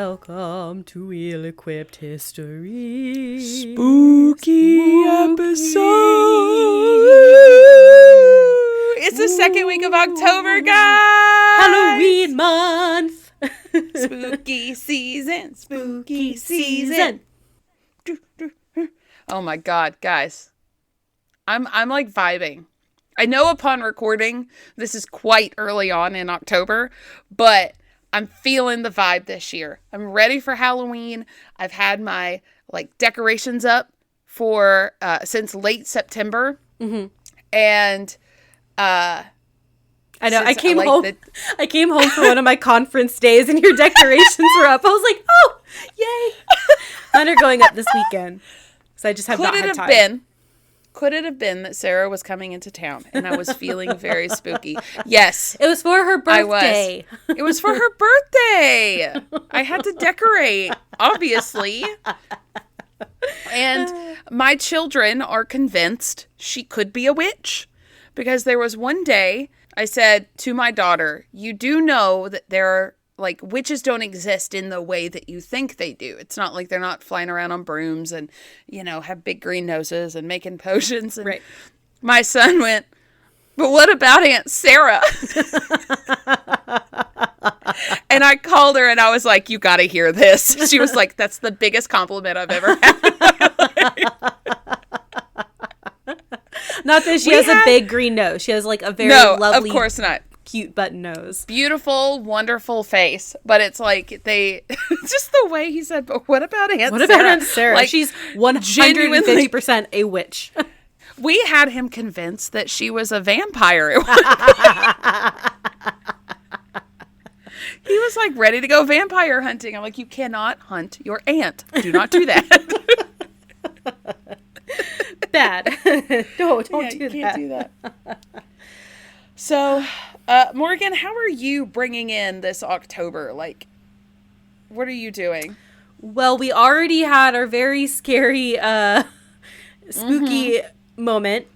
Welcome to Ill-Equipped History. Spooky episode. It's the second week of October, guys. Halloween month. Spooky season. Spooky season. Oh my God, guys. I'm like vibing. I know upon recording, this is quite early on in October, but I'm feeling the vibe this year. I'm ready for Halloween. I've had my decorations up for since late September. Mm-hmm. And I know I came home for one of my conference days and your decorations were up. I was like, oh, yay. Mine are going up this weekend. So I just have not had time. Could it have been that Sarah was coming into town and I was feeling very spooky? Yes. It was for her birthday. It was for her birthday. I had to decorate, obviously. And my children are convinced she could be a witch. Because there was one day I said to my daughter, you do know that there are witches don't exist in the way that you think they do. It's not like they're not flying around on brooms and, have big green noses and making potions. And right. My son went, but what about Aunt Sarah? And I called her and I was like, you got to hear this. She was like, that's the biggest compliment I've ever had. Not that she has a big green nose. She has a very lovely, of course not, cute button nose. Beautiful, wonderful face. But it's just the way he said, but what about Aunt Sarah? What about Aunt Sarah? She's 150% a witch. We had him convinced that she was a vampire. He was ready to go vampire hunting. I'm like, you cannot hunt your aunt. Do not do that. Bad. Don't do you that. Can't do that. So, Morgan, how are you bringing in this October? What are you doing? Well, we already had our very scary, spooky moment.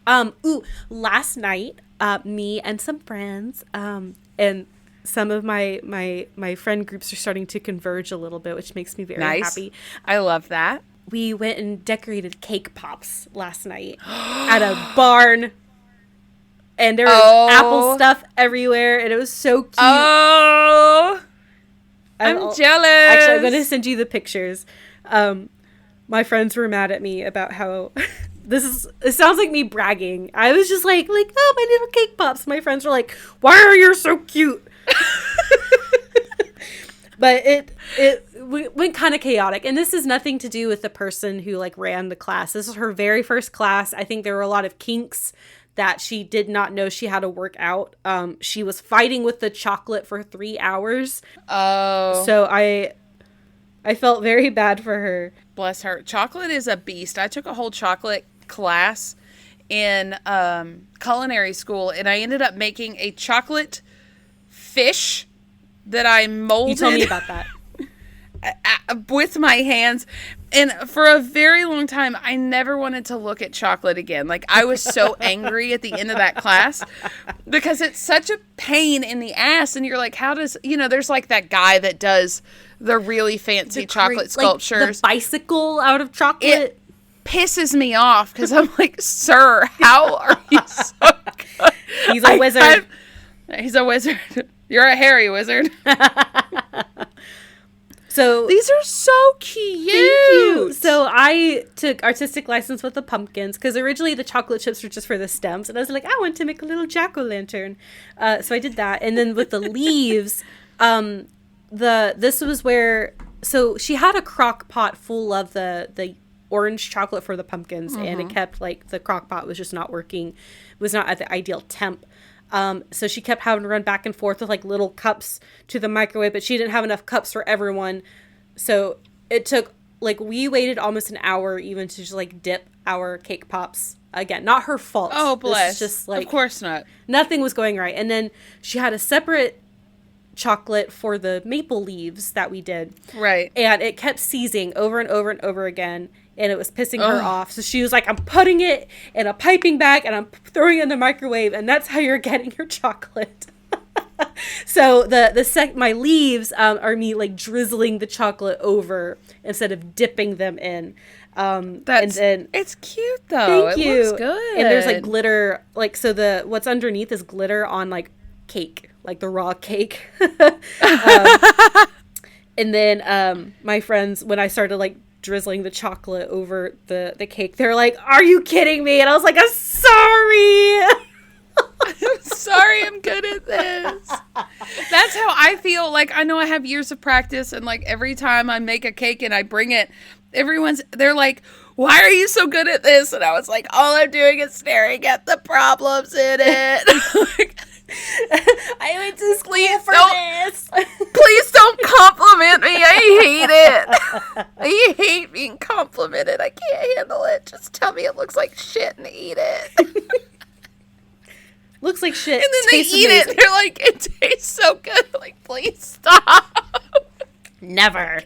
Last night, me and some friends, and some of my friend groups are starting to converge a little bit, which makes me very happy. I love that. We went and decorated cake pops last night at a barn. And there was apple stuff everywhere. And it was so cute. Oh, I'm jealous. Actually, I'm going to send you the pictures. My friends were mad at me about how it sounds like me bragging. I was just like, oh, my little cake pops. My friends were like, why are you so cute? But it went kind of chaotic. And this is nothing to do with the person who ran the class. This is her very first class. I think there were a lot of kinks that she did not know she had to work out. She was fighting with the chocolate for 3 hours. Oh. So I felt very bad for her. Bless her. Chocolate is a beast. I took a whole chocolate class in culinary school, and I ended up making a chocolate fish that I molded. You told me about that. With my hands. And for a very long time, I never wanted to look at chocolate again. I was so angry at the end of that class because it's such a pain in the ass. And you're like, how does, there's that guy that does the really fancy chocolate sculptures. The bicycle out of chocolate. It pisses me off because I'm like, sir, how are you so good? He's a wizard. He's a wizard. You're a hairy wizard. So these are so cute. Thank you. So I took artistic license with the pumpkins because originally the chocolate chips were just for the stems, and I was like, I want to make a little jack-o'-lantern. So I did that, and then with the leaves, this was where. So she had a crock pot full of the orange chocolate for the pumpkins, and it kept the crock pot was just not working, was not at the ideal temp. So she kept having to run back and forth with little cups to the microwave, but she didn't have enough cups for everyone. So it took we waited almost an hour even to just dip our cake pops again. Not her fault. Oh, bless. This is just of course not. Nothing was going right. And then she had a separate chocolate for the maple leaves that we did. Right. And it kept seizing over and over and over again. And it was pissing her off. So she was like, I'm putting it in a piping bag and I'm throwing it in the microwave. And that's how you're getting your chocolate. So my leaves are me like drizzling the chocolate over instead of dipping them in. It's cute though. Thank you. It looks good. And there's like glitter, like, so what's underneath is glitter on like cake, like the raw cake. And then my friends, when I started like drizzling the chocolate over the cake, they're like, "Are you kidding me?" And I was like, "I'm sorry." I'm sorry, I'm good at this. That's how I feel. Like, I know I have years of practice, and like every time I make a cake and I bring it, they're like, "Why are you so good at this?" And I was like, all I'm doing is staring at the problems in it. Like, I went to school for this. Please don't compliment me. I hate it. I hate being complimented. I can't handle it. Just tell me it looks like shit and eat it. Looks like shit. And then they eat it. They're like, it tastes so good. I'm like, please stop. Never.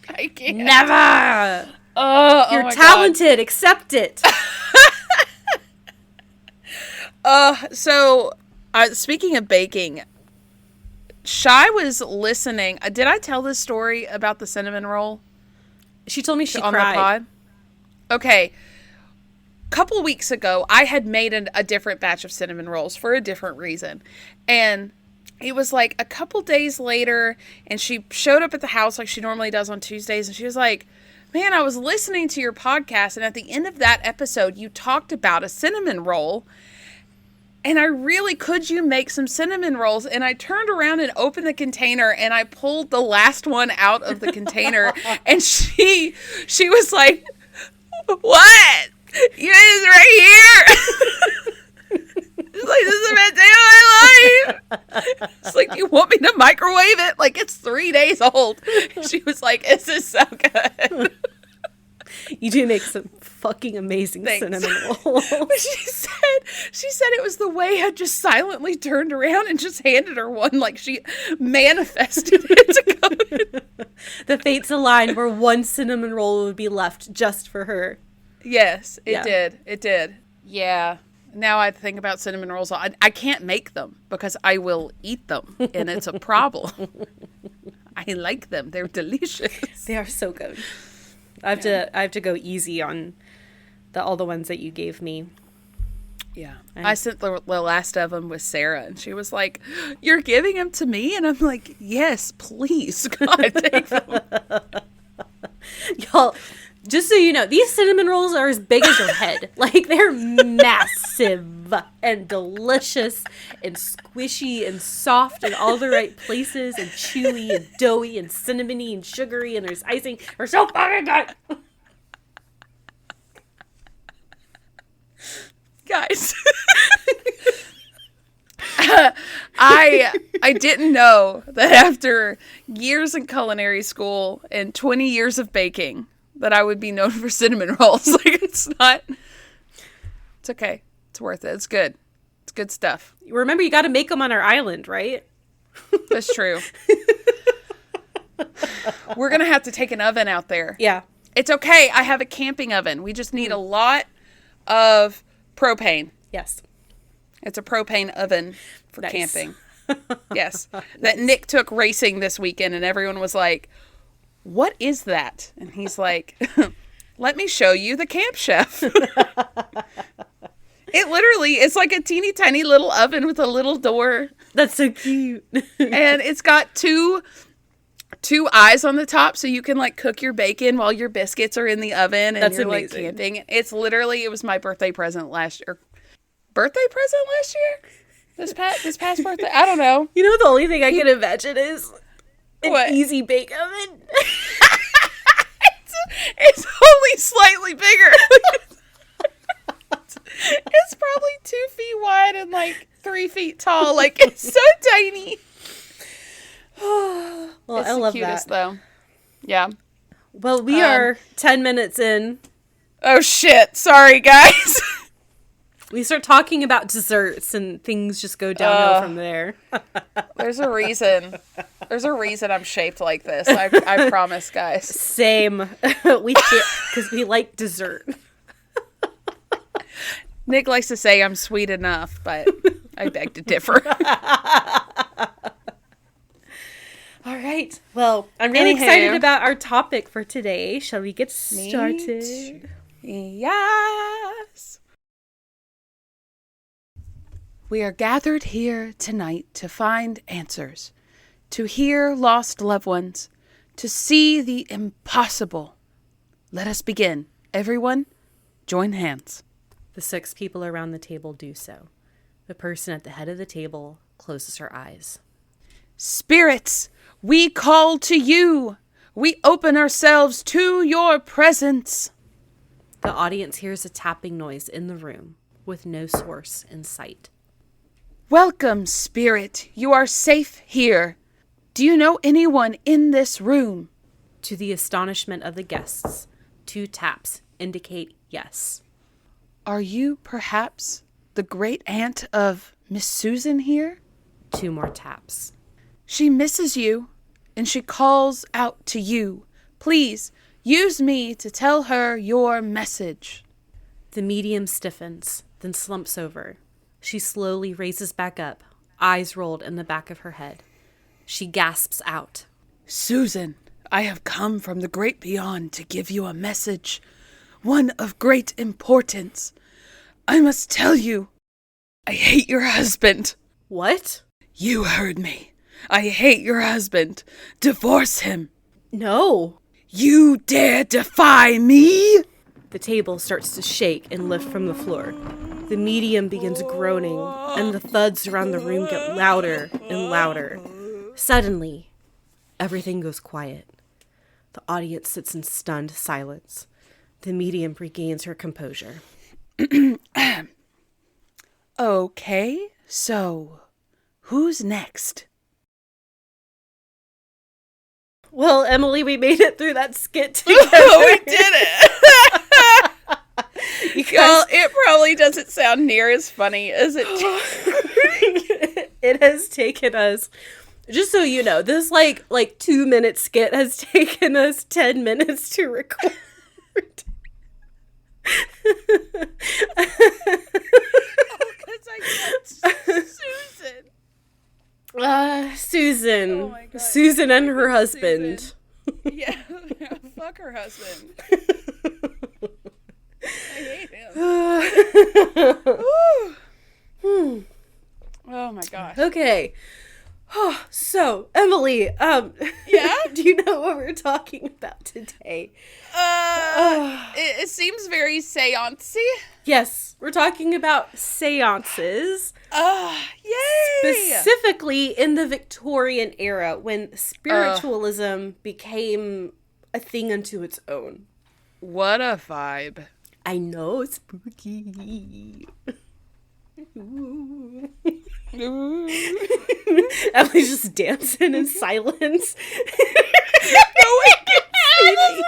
I can't. Never. You're talented. God. Accept it. So, speaking of baking, Shy was listening. Did I tell this story about the cinnamon roll? She told me she on cried. The pod? Okay. Couple weeks ago, I had made a different batch of cinnamon rolls for a different reason. And it was like a couple days later, and she showed up at the house like she normally does on Tuesdays, and she was like, "Man, I was listening to your podcast, and at the end of that episode, you talked about a cinnamon roll. And could you make some cinnamon rolls?" And I turned around and opened the container, and I pulled the last one out of the container. And she was like, "What? You is right here." It's like, "This is the best day of my life." It's like, "Do you want me to microwave it? Like, it's 3 days old." She was like, "This is so good." You do make some fucking amazing cinnamon rolls. But she said it was the way I just silently turned around and just handed her one, like she manifested it to go. The fates aligned where one cinnamon roll would be left just for her. Yes, it did. It did. Yeah. Now I think about cinnamon rolls. I can't make them because I will eat them, and it's a problem. I like them. They're delicious. They are so good. I have to go easy on all the ones that you gave me. Yeah. I sent the last of them with Sarah, and she was like, "You're giving them to me?" And I'm like, "Yes, please. God, take them." Y'all, just so you know, these cinnamon rolls are as big as your head. Like, they're massive and delicious and squishy and soft in all the right places and chewy and doughy and cinnamony and sugary, and there's icing. They're so fucking good. Guys, I didn't know that after years in culinary school and 20 years of baking that I would be known for cinnamon rolls. Like, it's okay. It's worth it. It's good. It's good stuff. Remember, you got to make them on our island, right? That's true. We're going to have to take an oven out there. Yeah. It's okay. I have a camping oven. We just need a lot of propane. Yes. It's a propane oven for nice. Camping. Yes. That Nick took racing this weekend, and everyone was like, "What is that?" And he's like, "Let me show you the Camp Chef." It literally is like a teeny tiny little oven with a little door. That's so cute. And it's got two eyes on the top, so you can like cook your bacon while your biscuits are in the oven, and that's you're amazing. Like camping. It's literally, it was my birthday present last year. Birthday present last year? This past birthday? I don't know. You know, the only thing I can imagine is an easy bake oven. It's only slightly bigger. It's probably 2 feet wide and like 3 feet tall. Like, it's so tiny. Well, it's I love the cutest, that. though. Yeah. Well, we are 10 minutes in. Oh, shit. Sorry, guys. We start talking about desserts and things just go downhill from there. There's a reason. There's a reason I'm shaped like this. I promise, guys. Same. Because we like dessert. Nick likes to say I'm sweet enough, but I beg to differ. All right. Well, I'm really excited about our topic for today. Shall we get started? Yes. We are gathered here tonight to find answers, to hear lost loved ones, to see the impossible. Let us begin. Everyone, join hands. The 6 people around the table do so. The person at the head of the table closes her eyes. Spirits, we call to you. We open ourselves to your presence. The audience hears a tapping noise in the room with no source in sight. Welcome, spirit. You are safe here. Do you know anyone in this room? To the astonishment of the guests, 2 taps indicate yes. Are you perhaps the great aunt of Miss Susan here? 2 more taps. She misses you, and she calls out to you. Please use me to tell her your message. The medium stiffens, then slumps over. She slowly raises back up, eyes rolled in the back of her head. She gasps out. Susan, I have come from the great beyond to give you a message, one of great importance. I must tell you, I hate your husband. What? You heard me. I hate your husband. Divorce him. No. You dare defy me? The table starts to shake and lift from the floor. The medium begins groaning, and the thuds around the room get louder and louder. Suddenly, everything goes quiet. The audience sits in stunned silence. The medium regains her composure. Okay, so who's next? Well, Emily, we made it through that skit together. We did it! Well, it probably doesn't sound near as funny as it It has taken us, just so you know, this like 2-minute skit has taken us 10 minutes to record. Because I said Susan. Susan. Oh my God. Susan and her husband. Susan. Yeah, fuck her husband. I hate him. Oh my gosh. Okay. So, Emily, yeah? Do you know what we're talking about today? It seems very seancey. Yes, we're talking about seances. Yay! Specifically in the Victorian era when spiritualism became a thing unto its own. What a vibe. I know, spooky. Ooh. Emily's just dancing in silence. No one can see me.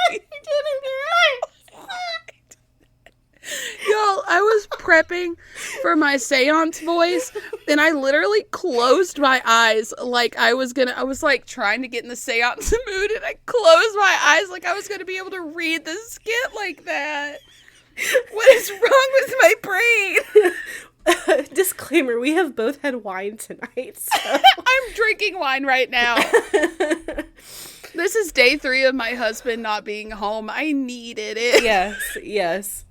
Y'all, I was prepping for my seance voice, and I literally closed my eyes like I was like trying to get in the seance mood, and I closed my eyes like I was gonna be able to read the skit like that. What is wrong with my brain? Disclaimer, we have both had wine tonight. So. I'm drinking wine right now. This is day 3 of my husband not being home. I needed it. Yes.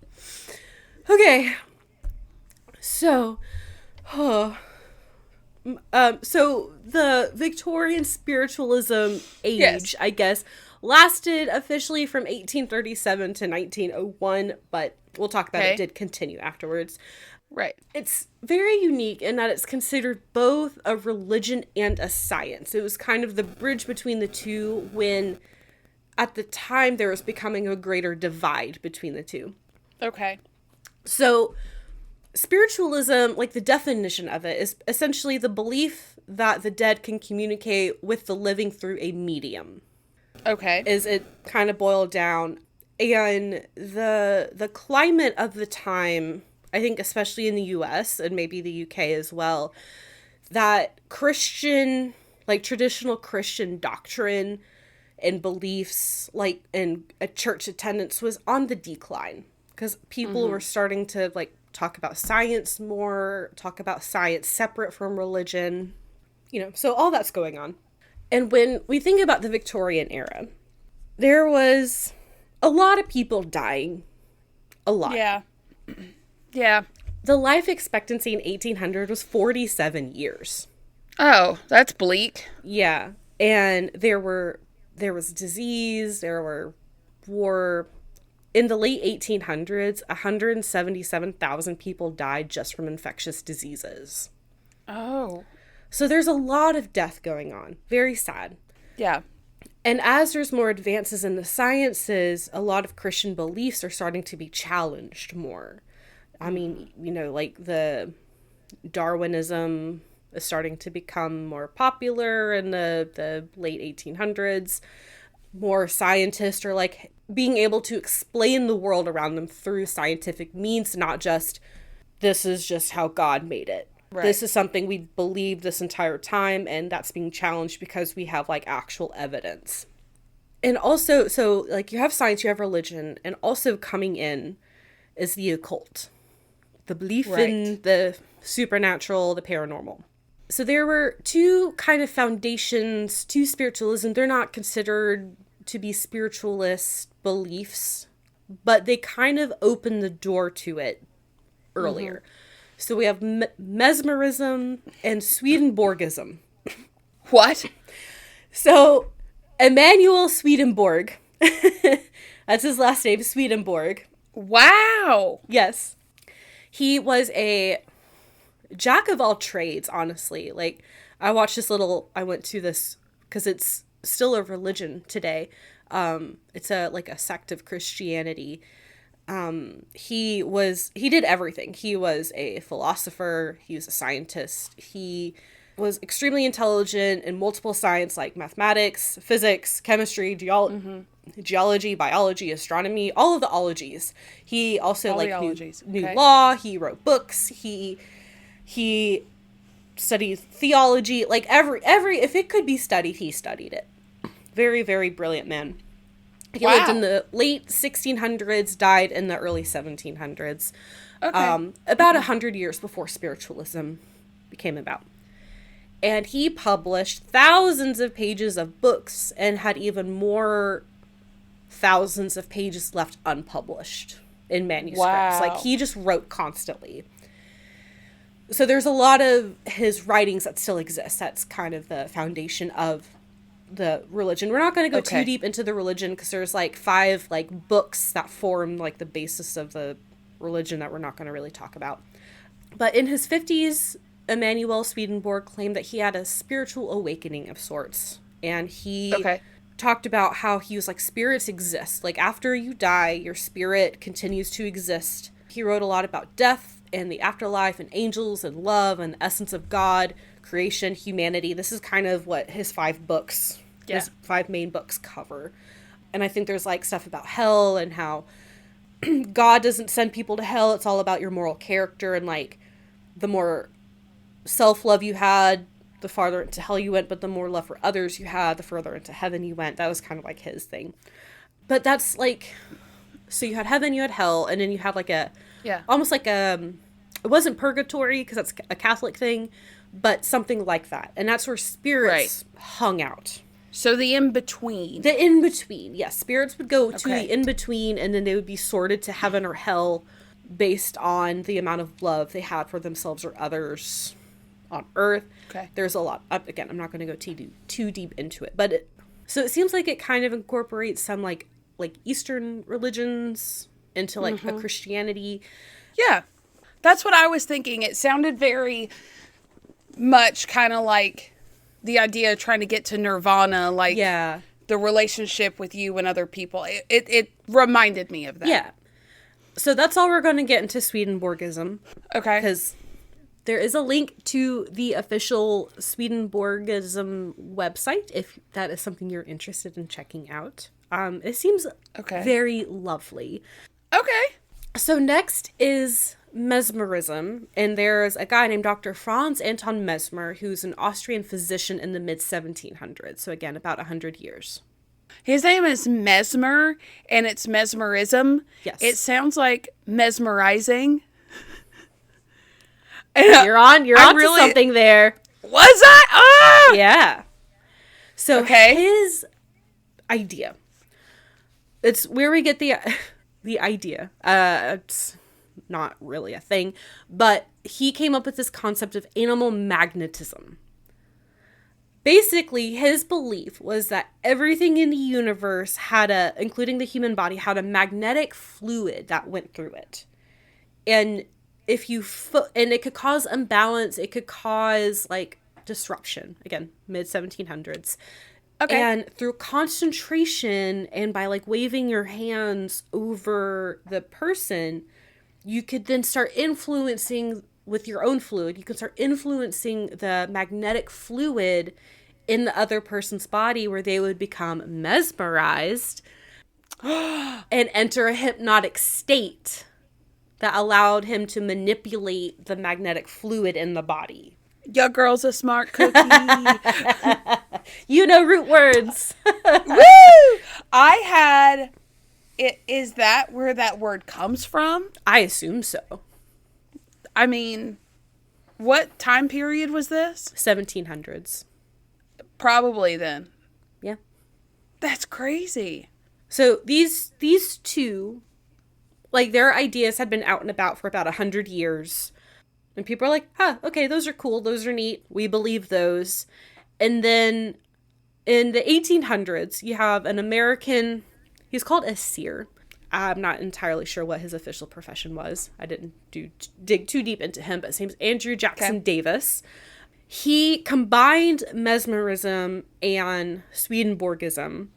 Okay. So, so the Victorian Spiritualism age, yes, I guess, lasted officially from 1837 to 1901, but we'll talk about it did continue afterwards. Right. It's very unique in that it's considered both a religion and a science. It was kind of the bridge between the two when, at the time, there was becoming a greater divide between the two. Okay. So, spiritualism, like the definition of it, is essentially the belief that the dead can communicate with the living through a medium. Okay. Is it kind of boiled down. And the climate of the time, I think especially in the US and maybe the UK as well, that Christian, like traditional Christian doctrine and beliefs, like in a church attendance was on the decline. Because people were starting to like talk about science more, talk about science separate from religion, you know, so all that's going on. And when we think about the Victorian era, there was a lot of people dying. A lot. Yeah. Yeah. The life expectancy in 1800 was 47 years. Oh, that's bleak. Yeah. And there was disease, there were war. In the late 1800s, 177,000 people died just from infectious diseases. Oh. So there's a lot of death going on. Very sad. Yeah. And as there's more advances in the sciences, a lot of Christian beliefs are starting to be challenged more. I mean, like the Darwinism is starting to become more popular in the late 1800s. More scientists are like being able to explain the world around them through scientific means, not just, this is just how God made it. Right. This is something we believed this entire time, and that's being challenged because we have like actual evidence. And also, so like you have science, you have religion, and also coming in is the occult. The belief in the supernatural, the paranormal. So there were two kind of foundations to spiritualism. They're not considered to be spiritualist beliefs, but they kind of opened the door to it earlier. Mm-hmm. So we have mesmerism and Swedenborgism. What? So Emanuel Swedenborg, that's his last name, Swedenborg. Wow. Yes. He was a jack of all trades, honestly. Like, I went to this, because it's still a religion today. It's a sect of Christianity. He did everything. He was a philosopher. He was a scientist. He was extremely intelligent in multiple science like mathematics, physics, chemistry, geology, biology, astronomy, all of the ologies. He also knew law. He wrote books. He studied theology. Like every if it could be studied, he studied it. Very, very brilliant man. He lived in the late 1600s, died in the early 1700s. Okay. About 100 years before spiritualism became about. And he published thousands of pages of books and had even more thousands of pages left unpublished in manuscripts. Wow. Like, he just wrote constantly. So there's a lot of his writings that still exist. That's kind of the foundation of the religion. We're not going to go too deep into the religion because there's 5 books that form the basis of the religion that we're not going to really talk about. But in his 50s, Emanuel Swedenborg claimed that he had a spiritual awakening of sorts. And he talked about how he was spirits exist. After you die, your spirit continues to exist. He wrote a lot about death and the afterlife and angels and love and the essence of God, creation, humanity. This is kind of what his 5 books, his 5 main books cover. And I think there's stuff about hell and how God doesn't send people to hell. It's all about your moral character, and the more self-love you had, the farther into hell you went, but the more love for others you had, the further into heaven you went. That was kind of his thing. But that's so you had heaven, you had hell, and then you had almost it wasn't purgatory because that's a Catholic thing, but something like that. And that's where spirits hung out. So the in-between. The in-between, yes. Spirits would go to the in-between, and then they would be sorted to heaven or hell based on the amount of love they had for themselves or others on Earth. Okay. There's a lot. Again, I'm not going to go too deep into it. But so it seems like it kind of incorporates some Eastern religions into a Christianity. Yeah. That's what I was thinking. It sounded very much kind of like the idea of trying to get to nirvana, the relationship with you and other people. It reminded me of that. Yeah. So that's all we're going to get into Swedenborgism. Okay. Because there is a link to the official Swedenborgism website, if that is something you're interested in checking out. It seems very lovely. Okay. So next is mesmerism, and there's a guy named Dr. Franz Anton Mesmer, who's an Austrian physician in the mid-1700s. So again, about 100 years. His name is Mesmer, and it's mesmerism. Yes. It sounds like mesmerizing. And you're on to something there. Was I? Ah! Yeah. So his idea, it's where we get the idea. It's not really a thing, but he came up with this concept of animal magnetism. Basically, his belief was that everything in the universe including the human body, had a magnetic fluid that went through it. And and it could cause imbalance, it could cause like disruption. Again, mid-1700s. Okay. And through concentration and by like waving your hands over the person, you could then start influencing with your own fluid. You can start influencing the magnetic fluid in the other person's body, where they would become mesmerized and enter a hypnotic state that allowed him to manipulate the magnetic fluid in the body. Your girl's a smart cookie. You know root words. Woo! Is that where that word comes from? I assume so. I mean, what time period was this? 1700s. Probably then. Yeah. That's crazy. So these two, like, their ideas had been out and about for about 100 years. And people are like, okay, those are cool. Those are neat. We believe those. And then in the 1800s, you have an American, he's called a seer. I'm not entirely sure what his official profession was. I didn't dig too deep into him, but his name's Andrew Jackson Davis. He combined mesmerism and Swedenborgism.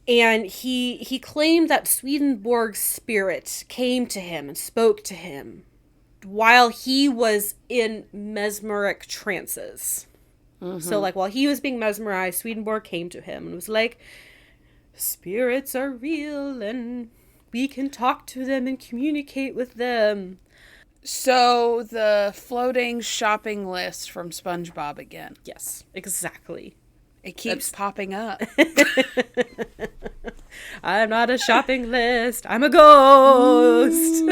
And he claimed that Swedenborg's spirit came to him and spoke to him while he was in mesmeric trances. Mm-hmm. So, like, while he was being mesmerized, Swedenborg came to him and was like, spirits are real and we can talk to them and communicate with them. So, the floating shopping list from SpongeBob again. Yes, exactly. It keeps popping up. I'm not a shopping list. I'm a ghost.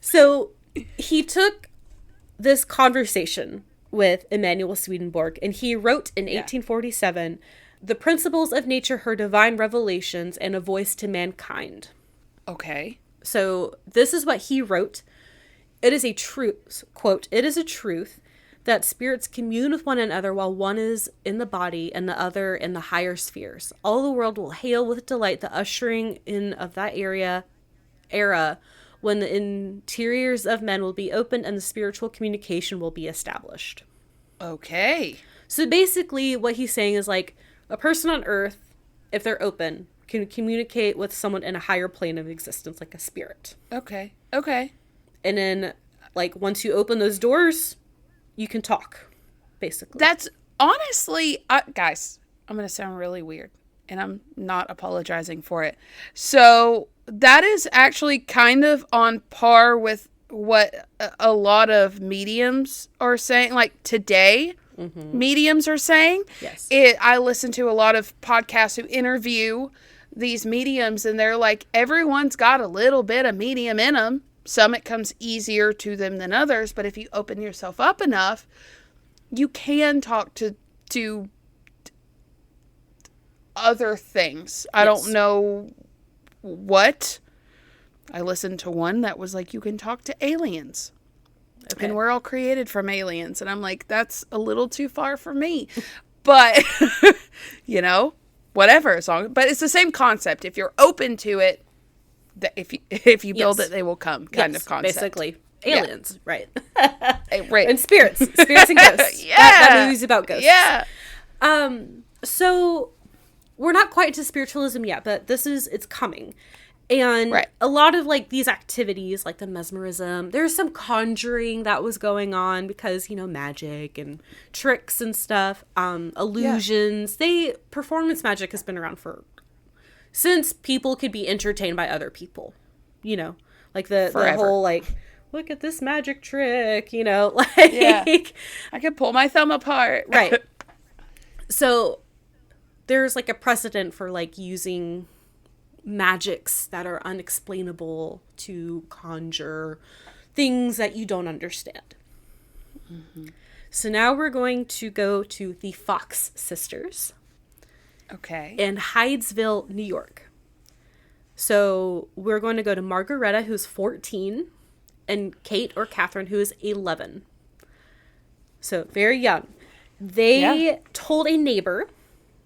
So he took this conversation with Emanuel Swedenborg, and he wrote in 1847, "The principles of nature, her divine revelations, and a voice to mankind." Okay. So this is what he wrote. It is a truth, quote, "It is a truth that spirits commune with one another while one is in the body and the other in the higher spheres. All the world will hail with delight the ushering in of that era when the interiors of men will be opened and the spiritual communication will be established." Okay. So basically what he's saying is, like, a person on earth, if they're open, can communicate with someone in a higher plane of existence, like a spirit. Okay. Okay. And then, like, once you open those doors, you can talk, basically. That's honestly, guys, I'm going to sound really weird, and I'm not apologizing for it. So that is actually kind of on par with what a lot of mediums are saying. Like today, mediums are saying. Yes. I listen to a lot of podcasts who interview these mediums, and they're like, everyone's got a little bit of medium in them. Some it comes easier to them than others, but if you open yourself up enough, you can talk to other things. I don't know what. I listened to one that was like, you can talk to aliens. Okay. And we're all created from aliens. And I'm like, that's a little too far for me. But, you know, whatever. But it's the same concept. If you're open to it, if you build it, they will come kind of concept. Basically. Aliens, right. Right. And spirits and ghosts. Yeah. That movie's about ghosts. Yeah. So we're not quite to spiritualism yet, but it's coming. And a lot of, like, these activities, like the mesmerism, there's some conjuring that was going on because, you know, magic and tricks and stuff, illusions. Performance magic has been around since people could be entertained by other people, you know, like the whole, like, look at this magic trick, you know, like, I could pull my thumb apart. Right. So there's, like, a precedent for, like, using magics that are unexplainable to conjure things that you don't understand. Mm-hmm. So now we're going to go to the Fox sisters. Okay. In Hydesville, New York. So we're going to go to Margaretta, who's 14, and Kate or Catherine, who is 11. So very young. They told a neighbor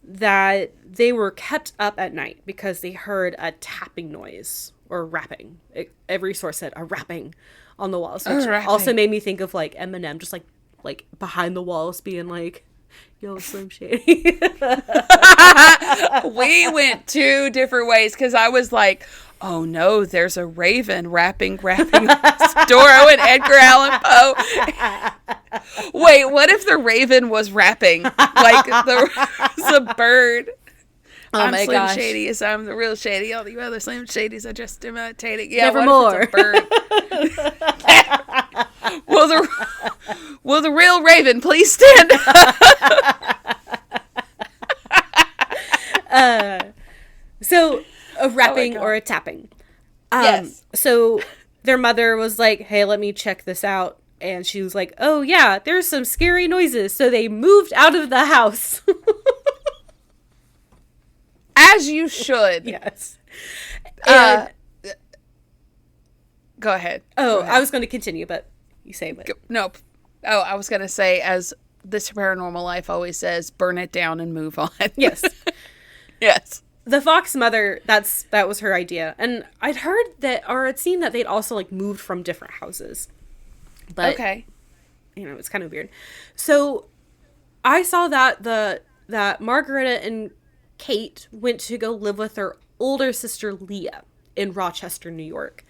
that they were kept up at night because they heard a tapping noise or rapping. Every source said a rapping on the walls, which also made me think of like Eminem, just like behind the walls being like, yo, Slim Shady. We went two different ways because I was like, oh no, there's a raven rapping on this door. I went Edgar Allan Poe. Wait, what if the raven was rapping? Like was a bird. Oh I'm my Slim gosh. Shady, so I'm the real Shady. All the other Slim Shadys are just imitating. Yeah, Nevermore. What if it's a bird? Will the real raven please stand up? So a rapping or a tapping. Yes. So their mother was like, hey, let me check this out. And she was like, oh yeah, there's some scary noises. So they moved out of the house. As you should. Yes. And, go ahead. Oh, Go ahead. I was going to continue, but you say it. Nope. Oh, I was going to say, as This Paranormal Life always says, burn it down and move on. Yes. Yes. The Fox mother, that was her idea. And I'd heard that, or I'd seen that they'd also like moved from different houses. But, okay. You know, it's kind of weird. So I saw that that Margaretta and Kate went to go live with their older sister Leah in Rochester, New York.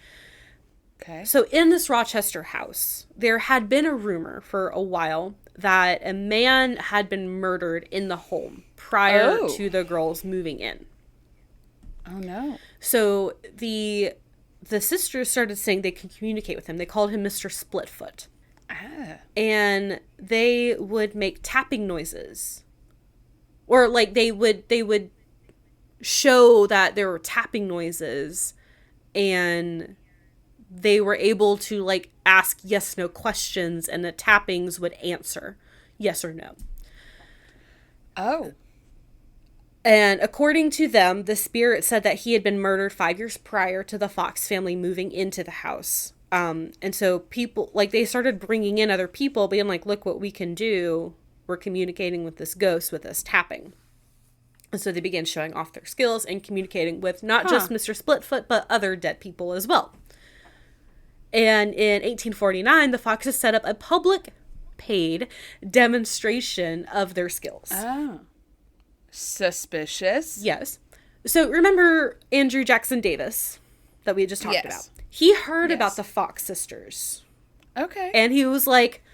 Okay. So in this Rochester house, there had been a rumor for a while that a man had been murdered in the home prior to the girls moving in. Oh no. So the sisters started saying they could communicate with him. They called him Mr. Splitfoot. Ah. And they would make tapping noises. Or like they would show that there were tapping noises, and they were able to like ask yes no questions, and the tappings would answer yes or no. Oh. And according to them, the spirit said that he had been murdered 5 years prior to the Fox family moving into the house. And so people, like, they started bringing in other people, being like, look what we can do. We're communicating with this ghost with this tapping. And so they began showing off their skills and communicating with not just Mr. Splitfoot, but other dead people as well. And in 1849, the Foxes set up a public paid demonstration of their skills. Oh. Suspicious. Yes. So remember Andrew Jackson Davis that we had just talked about? He heard about the Fox sisters. Okay. And he was like,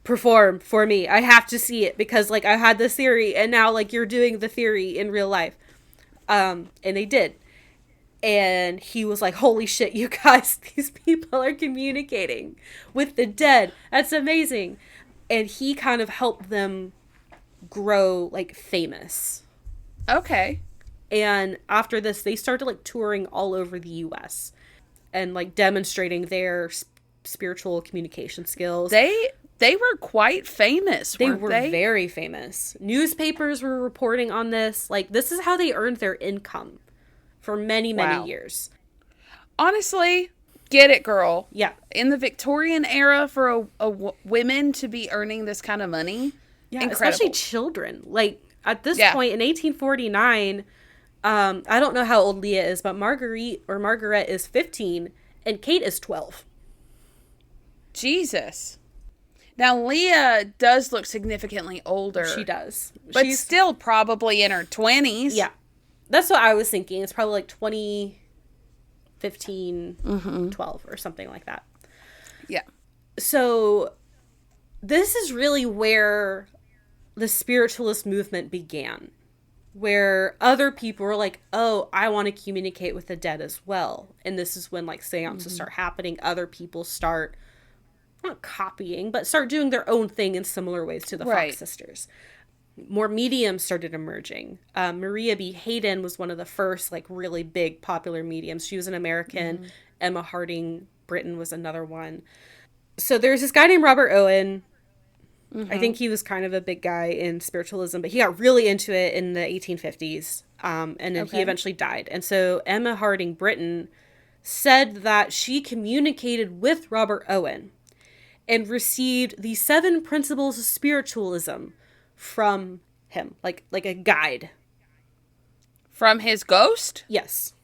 perform for me. I have to see it because like I had this theory and now like you're doing the theory in real life. And they did. And he was like, holy shit, you guys, these people are communicating with the dead. That's amazing. And he kind of helped them grow like famous. Okay. And after this, they started like touring all over the US and like demonstrating their spiritual communication skills. They were quite famous, weren't they? They were very famous. Newspapers were reporting on this. Like, this is how they earned their income for many, many years. Honestly, get it, girl. Yeah. In the Victorian era, for women to be earning this kind of money, incredible. Especially children. Like, at this point in 1849, I don't know how old Leah is, but Margaret is 15 and Kate is 12. Jesus. Now, Leah does look significantly older. She does. But she's still probably in her 20s. Yeah. That's what I was thinking. It's probably like 2015, 12 or something like that. Yeah. So this is really where the spiritualist movement began, where other people were like, oh, I want to communicate with the dead as well. And this is when like seances start happening. Other people start not copying, but start doing their own thing in similar ways to the Fox sisters. More mediums started emerging. Maria B. Hayden was one of the first like really big popular mediums. She was an American. Emma Harding Britton was another one. So there's this guy named Robert Owen. I think he was kind of a big guy in spiritualism, but he got really into it in the 1850s. And then he eventually died. And so Emma Harding Britton said that she communicated with Robert Owen and received the 7 principles of spiritualism from him, like a guide. From his ghost? Yes.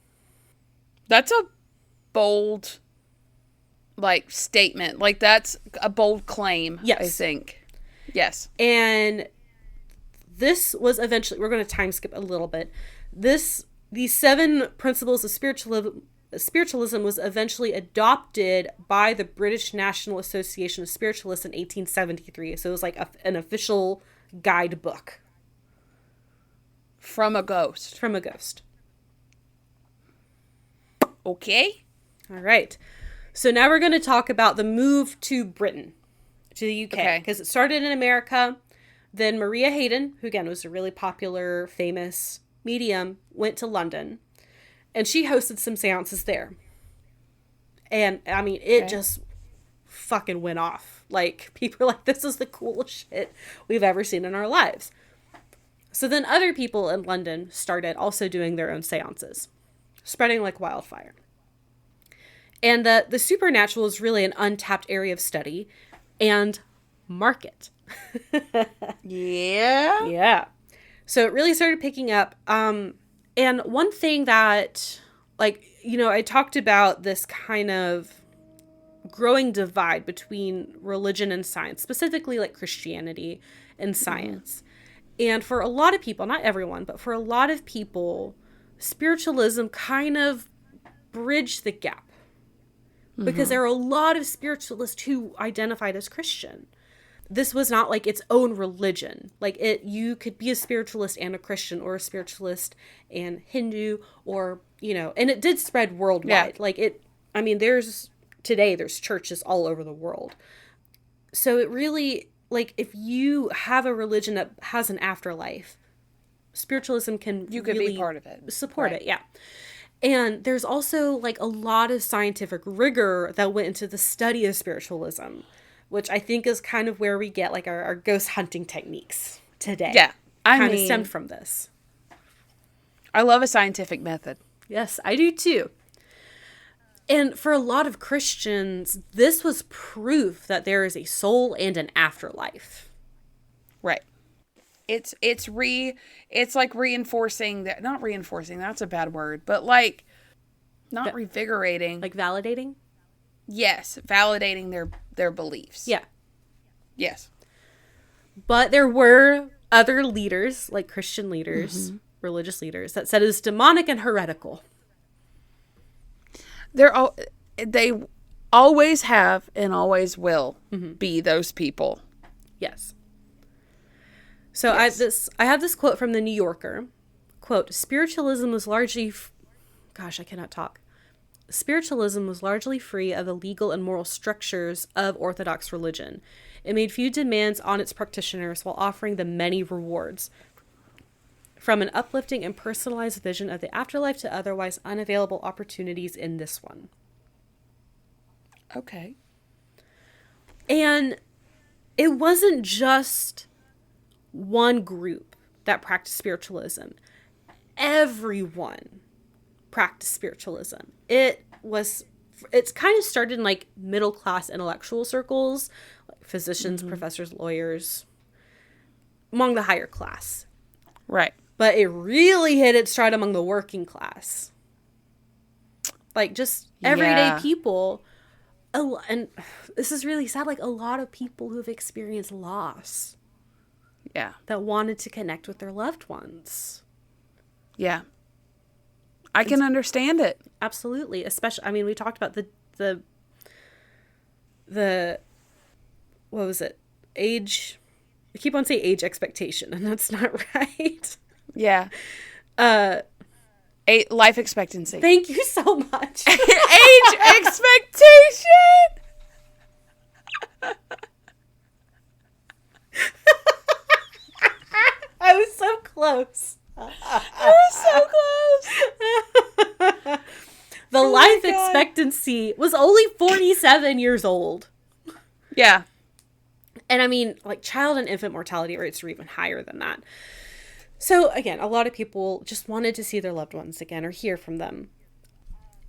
That's a bold, statement. That's a bold claim, yes. I think. Yes. And this was eventually, we're going to time skip a little bit. These 7 principles of spiritualism was eventually adopted by the British National Association of Spiritualists in 1873. So it was like an official guidebook. From a ghost. From a ghost. Okay. All right. So now we're going to talk about the move to Britain, to the UK. Because it started in America. Then Maria Hayden, who again was a really popular, famous medium, went to London. And she hosted some seances there. And, I mean, it just fucking went off. People are like, this is the coolest shit we've ever seen in our lives. So then other people in London started also doing their own seances, spreading like wildfire. And the supernatural is really an untapped area of study and market. Yeah? Yeah. So it really started picking up. And one thing that, I talked about this kind of growing divide between religion and science, specifically like Christianity and science. And for a lot of people, not everyone, but for a lot of people, spiritualism kind of bridged the gap. Because there are a lot of spiritualists who identified as Christian. This was not like its own religion. You could be a spiritualist and a Christian, or a spiritualist and Hindu, or, and it did spread worldwide. Yeah. There's churches all over the world. So it really, if you have a religion that has an afterlife, spiritualism can You could really be part of it. Support it, yeah. And there's also a lot of scientific rigor that went into the study of spiritualism, which I think is kind of where we get our ghost hunting techniques today. Yeah. Kind of stemmed from this. I love a scientific method. Yes, I do too. And for a lot of Christians, this was proof that there is a soul and an afterlife. Right. It's reinforcing that, not reinforcing, that's a bad word, but not revigorating. Validating? Yes, validating their beliefs. Yeah. Yes. But there were other leaders, Christian leaders, religious leaders, that said it was demonic and heretical. They always have and always will be those people. Yes. So yes. I have this quote from the New Yorker. Quote, spiritualism was largely... I cannot talk. Spiritualism was largely free of the legal and moral structures of Orthodox religion. It made few demands on its practitioners while offering them many rewards. From an uplifting and personalized vision of the afterlife to otherwise unavailable opportunities in this one. Okay. And it wasn't just one group that practiced spiritualism. Everyone practiced spiritualism. It's kind of started in middle class intellectual circles, physicians, professors, lawyers, among the higher class. Right. But it really hit its stride among the working class. Just everyday people. And this is really sad. A lot of people who've experienced loss. Yeah. That wanted to connect with their loved ones. Yeah. I can understand it. Absolutely. Especially, we talked about the what was it? Age. I keep on saying age expectation, and that's not right. Yeah. Life expectancy. Thank you so much. Age expectation. I was so close. I was so close. The life expectancy was only 47 years old. Yeah. And I mean, like, child and infant mortality rates are even higher than that. So again, a lot of people just wanted to see their loved ones again or hear from them.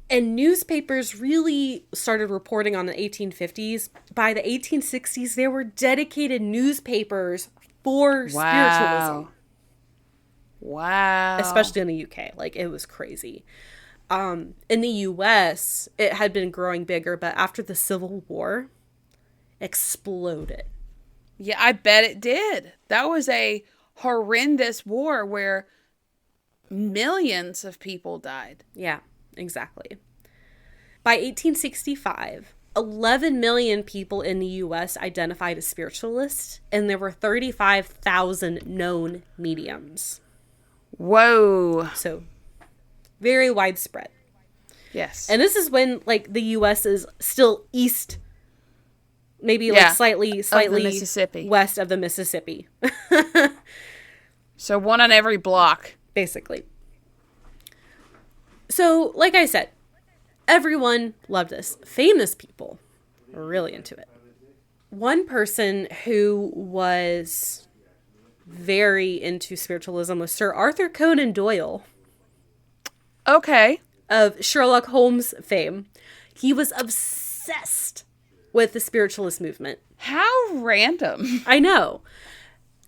And newspapers really started reporting on the 1850s. By the 1860s, there were dedicated newspapers for spiritualism. Wow. Especially in the UK. Like, it was crazy. In the US, it had been growing bigger, but after the Civil War, exploded. Yeah, I bet it did. That was a horrendous war where millions of people died. Yeah, exactly. By 1865, 11 million people in the US identified as spiritualists, and there were 35,000 known mediums. Whoa. So, very widespread. Yes. And this is when, like, the US is still east, maybe like slightly Mississippi. West of the Mississippi. So one on every block. Basically. So, like I said, everyone loved this. Famous people were really into it. One person who was very into spiritualism was Sir Arthur Conan Doyle. Okay. Of Sherlock Holmes fame. He was obsessed with the spiritualist movement. How random. I know.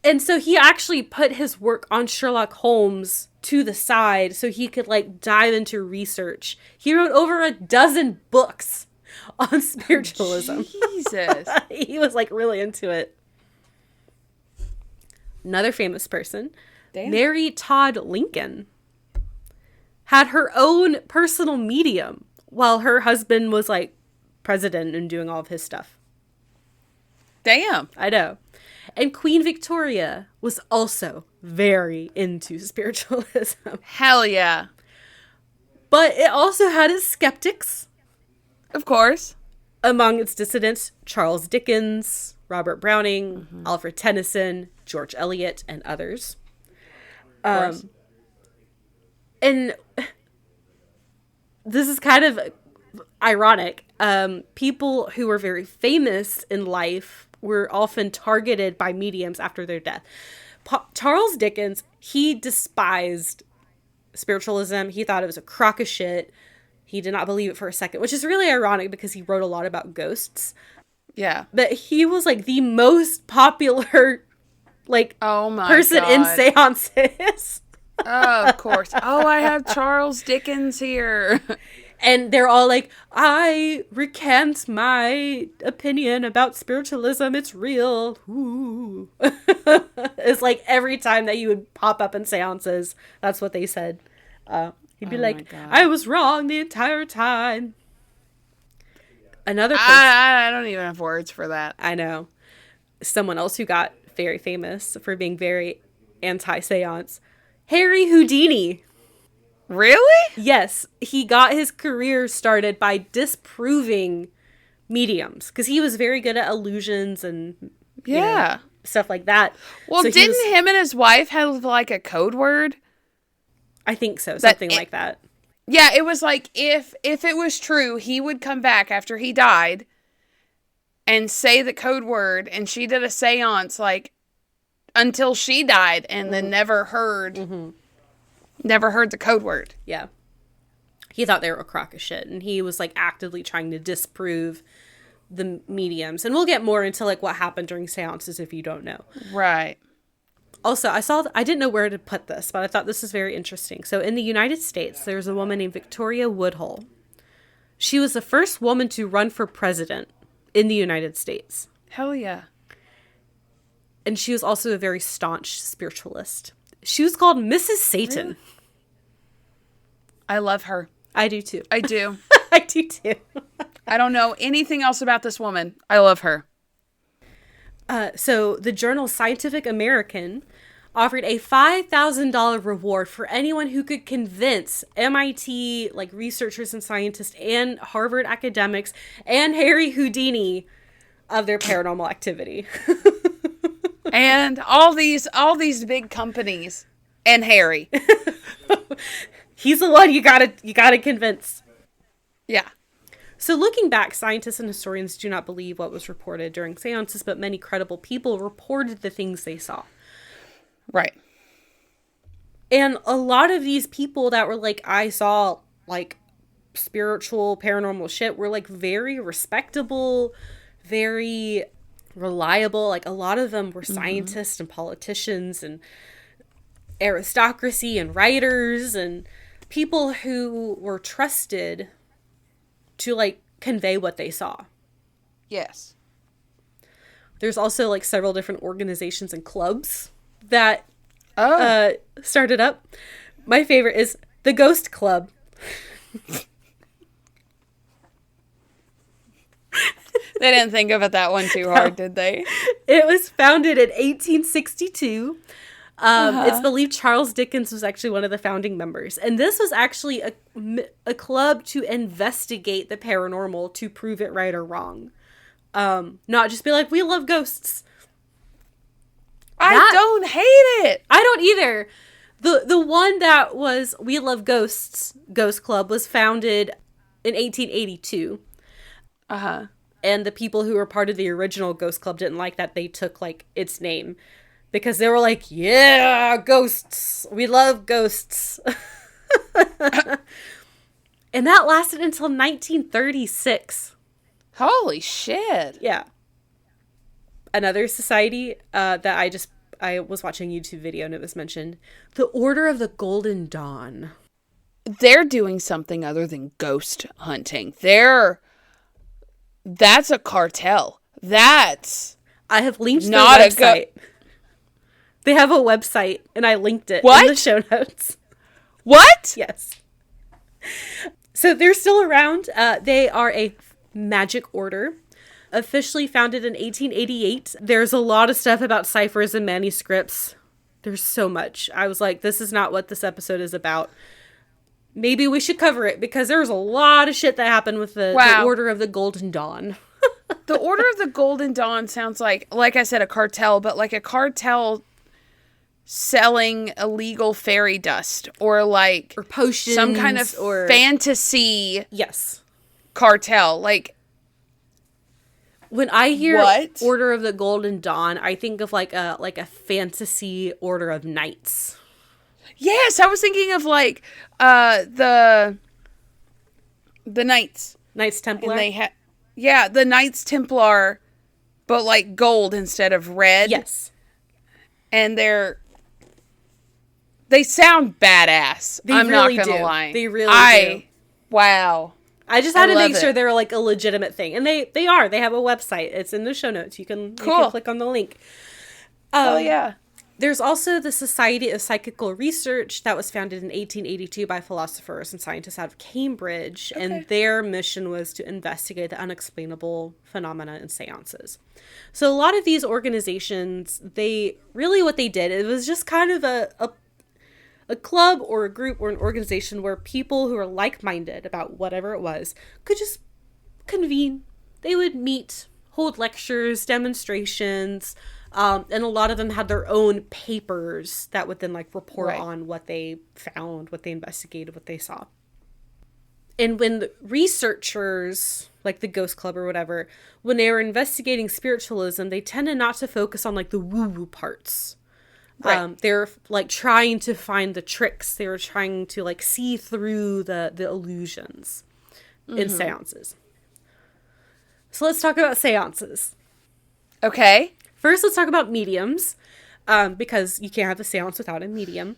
And so he actually put his work on Sherlock Holmes to the side so he could, like, dive into research. He wrote over a dozen books on spiritualism. Jesus. He was, like, really into it. Another famous person, Mary Todd Lincoln, had her own personal medium while her husband was, like, president and doing all of his stuff. Damn. I know. And Queen Victoria was also very into spiritualism. Hell yeah. But it also had its skeptics. Of course. Among its dissidents, Charles Dickens, Robert Browning, Alfred Tennyson, George Eliot, and others. And this is kind of ironic. People who were very famous in life were often targeted by mediums after their death. Charles Dickens, he despised spiritualism. He thought it was a crock of shit. He did not believe it for a second, which is really ironic because he wrote a lot about ghosts. Yeah. But he was, like, the most popular, like, person God. in seances. Oh, of course. Oh, I have Charles Dickens here. And they're all like, I recant my opinion about spiritualism. It's real. Ooh. It's like every time that he would pop up in seances, that's what they said. He'd be like, I was wrong the entire time. Another person. I don't even have words for that. I know. Someone else who got very famous for being very anti-seance. Harry Houdini. Really? Yes. He got his career started by disproving mediums. Because he was very good at illusions and stuff like that. Well, so didn't him and his wife have, like, a code word? I think so. Something like that. Yeah, it was like, if it was true, he would come back after he died and say the code word, and she did a seance, like, until she died, and then never heard the code word. Yeah. He thought they were a crock of shit, and he was, like, actively trying to disprove the mediums. And we'll get more into, like, what happened during seances if you don't know. Right. Also, I didn't know where to put this, but I thought this was very interesting. So in the United States, there's a woman named Victoria Woodhull. She was the first woman to run for president in the United States. Hell yeah. And she was also a very staunch spiritualist. She was called Mrs. Satan. Really? I love her. I do too. I do. I do too. I don't know anything else about this woman. I love her. So the journal Scientific American offered a $5,000 reward for anyone who could convince MIT, like, researchers and scientists and Harvard academics and Harry Houdini of their paranormal activity. And all these big companies and Harry. He's the one you gotta convince. Yeah. So looking back, scientists and historians do not believe what was reported during seances, but many credible people reported the things they saw. Right. And a lot of these people that were like, I saw like spiritual, paranormal shit, were like very respectable, very reliable. Like a lot of them were scientists and politicians and aristocracy and writers and people who were trusted to like convey what they saw. Yes. There's also like several different organizations and clubs that started up. My favorite is the Ghost Club. They didn't think of it that one too hard, did they? It was founded in 1862. It's believed Charles Dickens was actually one of the founding members. And this was actually a club to investigate the paranormal to prove it right or wrong. Not just be like, we love ghosts. I don't hate it. I don't either. The one that was We Love Ghosts Ghost Club was founded in 1882. And the people who were part of the original Ghost Club didn't like that they took like its name. Because they were like, yeah, ghosts. We love ghosts. And that lasted until 1936. Holy shit. Yeah. Another society that I was watching a YouTube video and it was mentioned. The Order of the Golden Dawn. They're doing something other than ghost hunting. That's a cartel. I have linked their website. They have a website, and I linked it in the show notes. What? Yes. So they're still around. They are a magic order, officially founded in 1888. There's a lot of stuff about ciphers and manuscripts. There's so much. I was like, this is not what this episode is about. Maybe we should cover it, because there's a lot of shit that happened with the Order of the Golden Dawn. The Order of the Golden Dawn sounds like I said, a cartel, but like a cartel selling illegal fairy dust or potions, some kind of fantasy cartel. Like, when I hear Order of the Golden Dawn, I think of like a fantasy order of knights. Yes, I was thinking of like the Knights Templar. And they the Knights Templar, but like gold instead of red. Yes. And they sound badass. I'm really not gonna lie. They really do. Wow. I just had to make sure they were like a legitimate thing. And they are. They have a website. It's in the show notes. You can click on the link. Oh yeah. There's also the Society of Psychical Research that was founded in 1882 by philosophers and scientists out of Cambridge. Okay. And their mission was to investigate the unexplainable phenomena in seances. So a lot of these organizations, what they did, it was just kind of a club or a group or an organization where people who are like-minded about whatever it was could just convene. They would meet, hold lectures, demonstrations, and a lot of them had their own papers that would then like report on what they found, what they investigated, what they saw. And when the researchers, like the Ghost Club or whatever, when they were investigating spiritualism, they tended not to focus on like the woo-woo parts. Right. They're like trying to find the tricks. They were trying to like see through the illusions in seances. So let's talk about seances. Okay. First, let's talk about mediums, because you can't have a seance without a medium.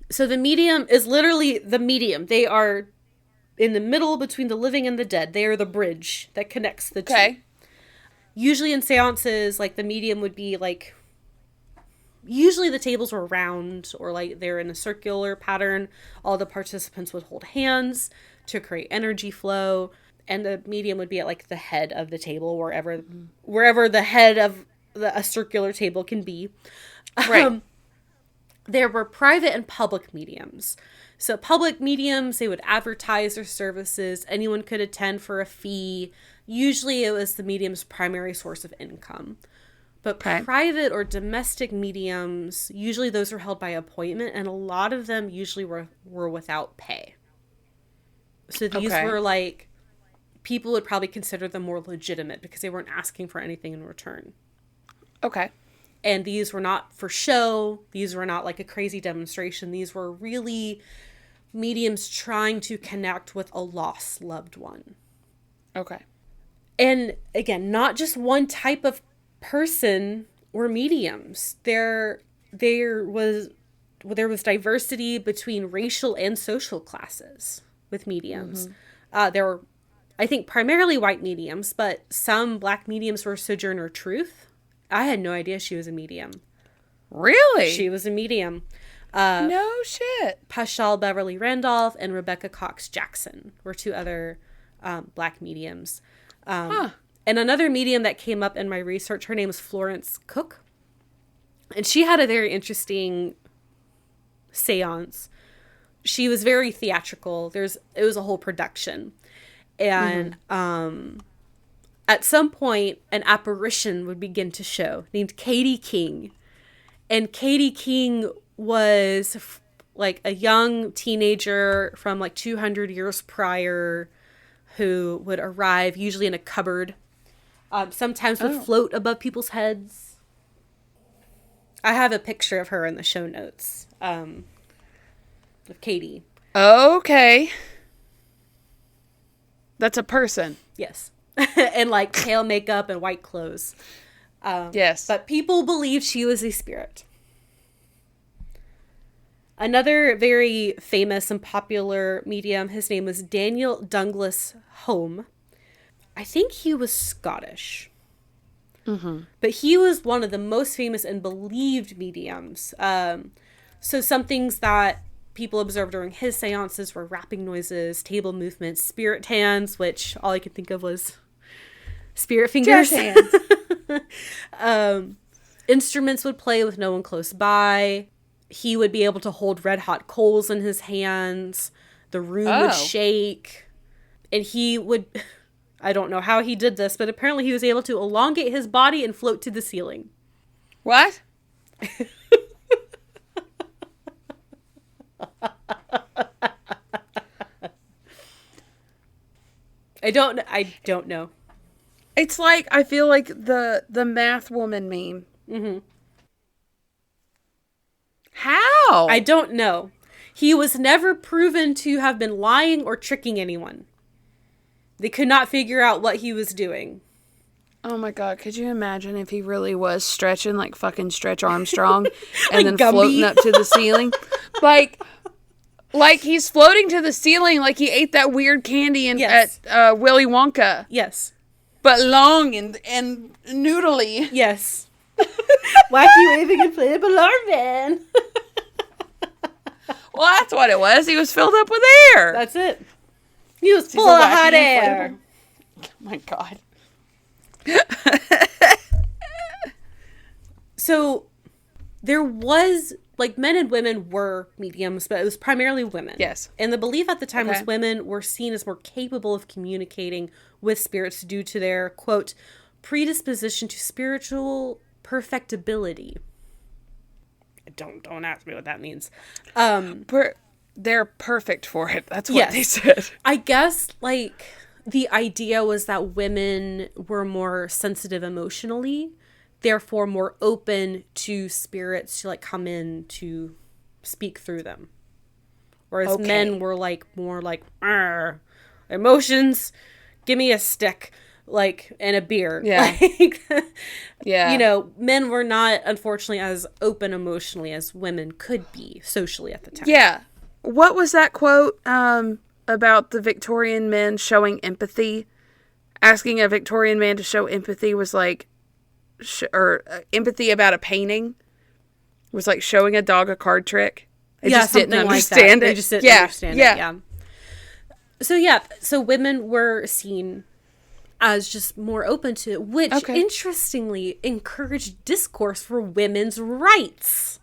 So the medium is literally the medium. They are in the middle between the living and the dead. They are the bridge that connects the two. Usually in seances, like the medium would be like, usually the tables were round or like they're in a circular pattern. All the participants would hold hands to create energy flow. And the medium would be at like the head of the table, wherever the head of a circular table can be. Right. There were private and public mediums. So public mediums, they would advertise their services. Anyone could attend for a fee. Usually it was the medium's primary source of income. But private or domestic mediums, usually those were held by appointment, and a lot of them usually were without pay. So these were like people would probably consider them more legitimate because they weren't asking for anything in return. Okay. And these were not for show. These were not like a crazy demonstration. These were really mediums trying to connect with a lost loved one. Okay. And again, not just one type of person or mediums. There was diversity between racial and social classes with mediums. There were, I think, primarily white mediums, but some black mediums were Sojourner Truth. I had no idea she was a medium. Really? She was a medium. No shit. Paschal Beverly Randolph and Rebecca Cox Jackson were two other black mediums. And another medium that came up in my research, her name was Florence Cook. And she had a very interesting seance. She was very theatrical. It was a whole production. And at some point, an apparition would begin to show named Katie King. And Katie King was like a young teenager from like 200 years prior who would arrive usually in a cupboard. Sometimes would float above people's heads. I have a picture of her in the show notes. Of Katie. Okay. That's a person. Yes. And like pale makeup and white clothes. Yes. But people believed she was a spirit. Another very famous and popular medium, his name was Daniel Douglas Home. I think he was Scottish. But he was one of the most famous and believed mediums. So some things that people observed during his seances were rapping noises, table movements, spirit hands, which all I could think of was spirit fingers. Jazz hands. Instruments would play with no one close by. He would be able to hold red hot coals in his hands. The room would shake. And he would, I don't know how he did this, but apparently he was able to elongate his body and float to the ceiling. What? I don't know. It's like, I feel like the math woman meme. How? I don't know. He was never proven to have been lying or tricking anyone. They could not figure out what he was doing. Oh my God, could you imagine if he really was stretching like fucking Stretch Armstrong and Like then Gumby. floating up to the ceiling? Like he's floating to the ceiling like he ate that weird candy Yes. at Willy Wonka. Yes. But long and noodly. Yes. Wacky waving inflatable arm man. Well, that's what it was. He was filled up with air. That's it. He was full a of wacky hot air. inflatable. Oh my God. So there was, like, men and women were mediums, but it was primarily women. Yes. And the belief at the time was Okay. women were seen as more capable of communicating with spirits due to their, quote, predisposition to spiritual perfectibility. Don't ask me what that means. They're perfect for it. That's what Yes. they said. I guess, like, the idea was that women were more sensitive emotionally, therefore more open to spirits to, like, come in to speak through them. Whereas men were, like, more like, "Arr, emotions, give me a stick, like, and a beer." Yeah. Like, Yeah. you know, men were not, unfortunately, as open emotionally as women could be socially at the time. Yeah. What was that quote about the Victorian men showing empathy? Asking a Victorian man to show empathy was like, empathy about a painting was like showing a dog a card trick. They just didn't understand it. They just didn't understand it. Yeah. So women were seen as just more open to it, which interestingly encouraged discourse for women's rights.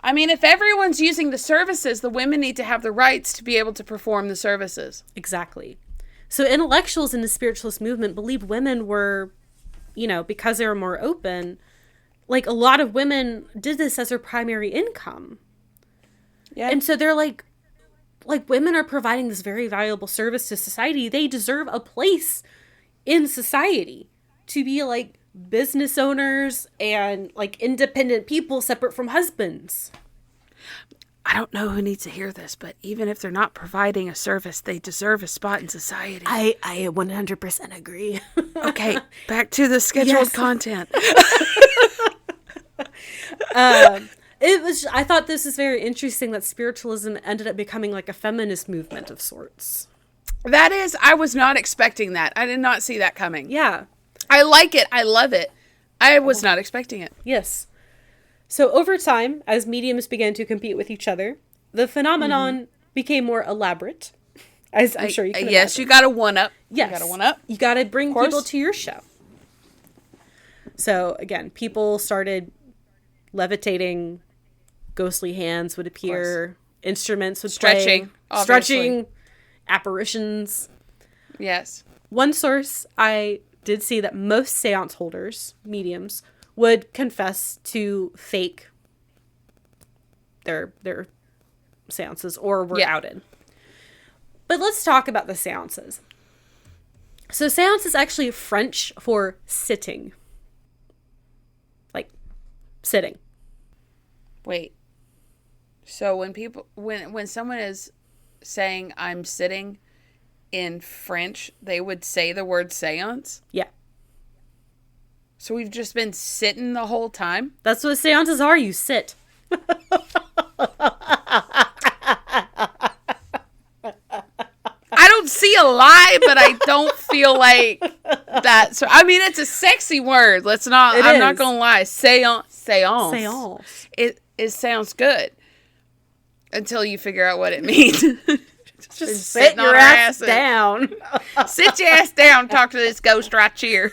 I mean, if everyone's using the services, the women need to have the rights to be able to perform the services. Exactly. So intellectuals in the spiritualist movement believed women were, you know, because they were more open, like a lot of women did this as their primary income. Yeah. And so they're like, like, women are providing this very valuable service to society. They deserve a place in society to be, like, business owners and, like, independent people separate from husbands. I don't know who needs to hear this, but even if they're not providing a service, they deserve a spot in society. I 100% agree. Okay, back to the scheduled content. I thought this is very interesting that spiritualism ended up becoming like a feminist movement of sorts. That is, I was not expecting that. I did not see that coming. Yeah. I like it. I love it. I was not expecting it. Yes. So over time, as mediums began to compete with each other, the phenomenon became more elaborate. As I'm sure you can Yes, imagine. you got to one up. Yes. You got to one up. You got to bring people to your show. So again, people started levitating, ghostly hands would appear, instruments would stretching, play, stretching, apparitions. Yes. One source I did see that most seance holders, mediums, would confess to fake their seances or were outed. But let's talk about the seances. So seance is actually French for sitting. Like, sitting. Wait. So when someone is saying I'm sitting in French, they would say the word seance? Yeah. So we've just been sitting the whole time? That's what seances are. You sit. I don't see a lie, but I don't feel like that. So I mean, it's a sexy word. I'm not gonna lie. Seance. Seance. It sounds good until you figure out what it means. Just sit your ass down. Sit your ass down. Talk to this ghost right here.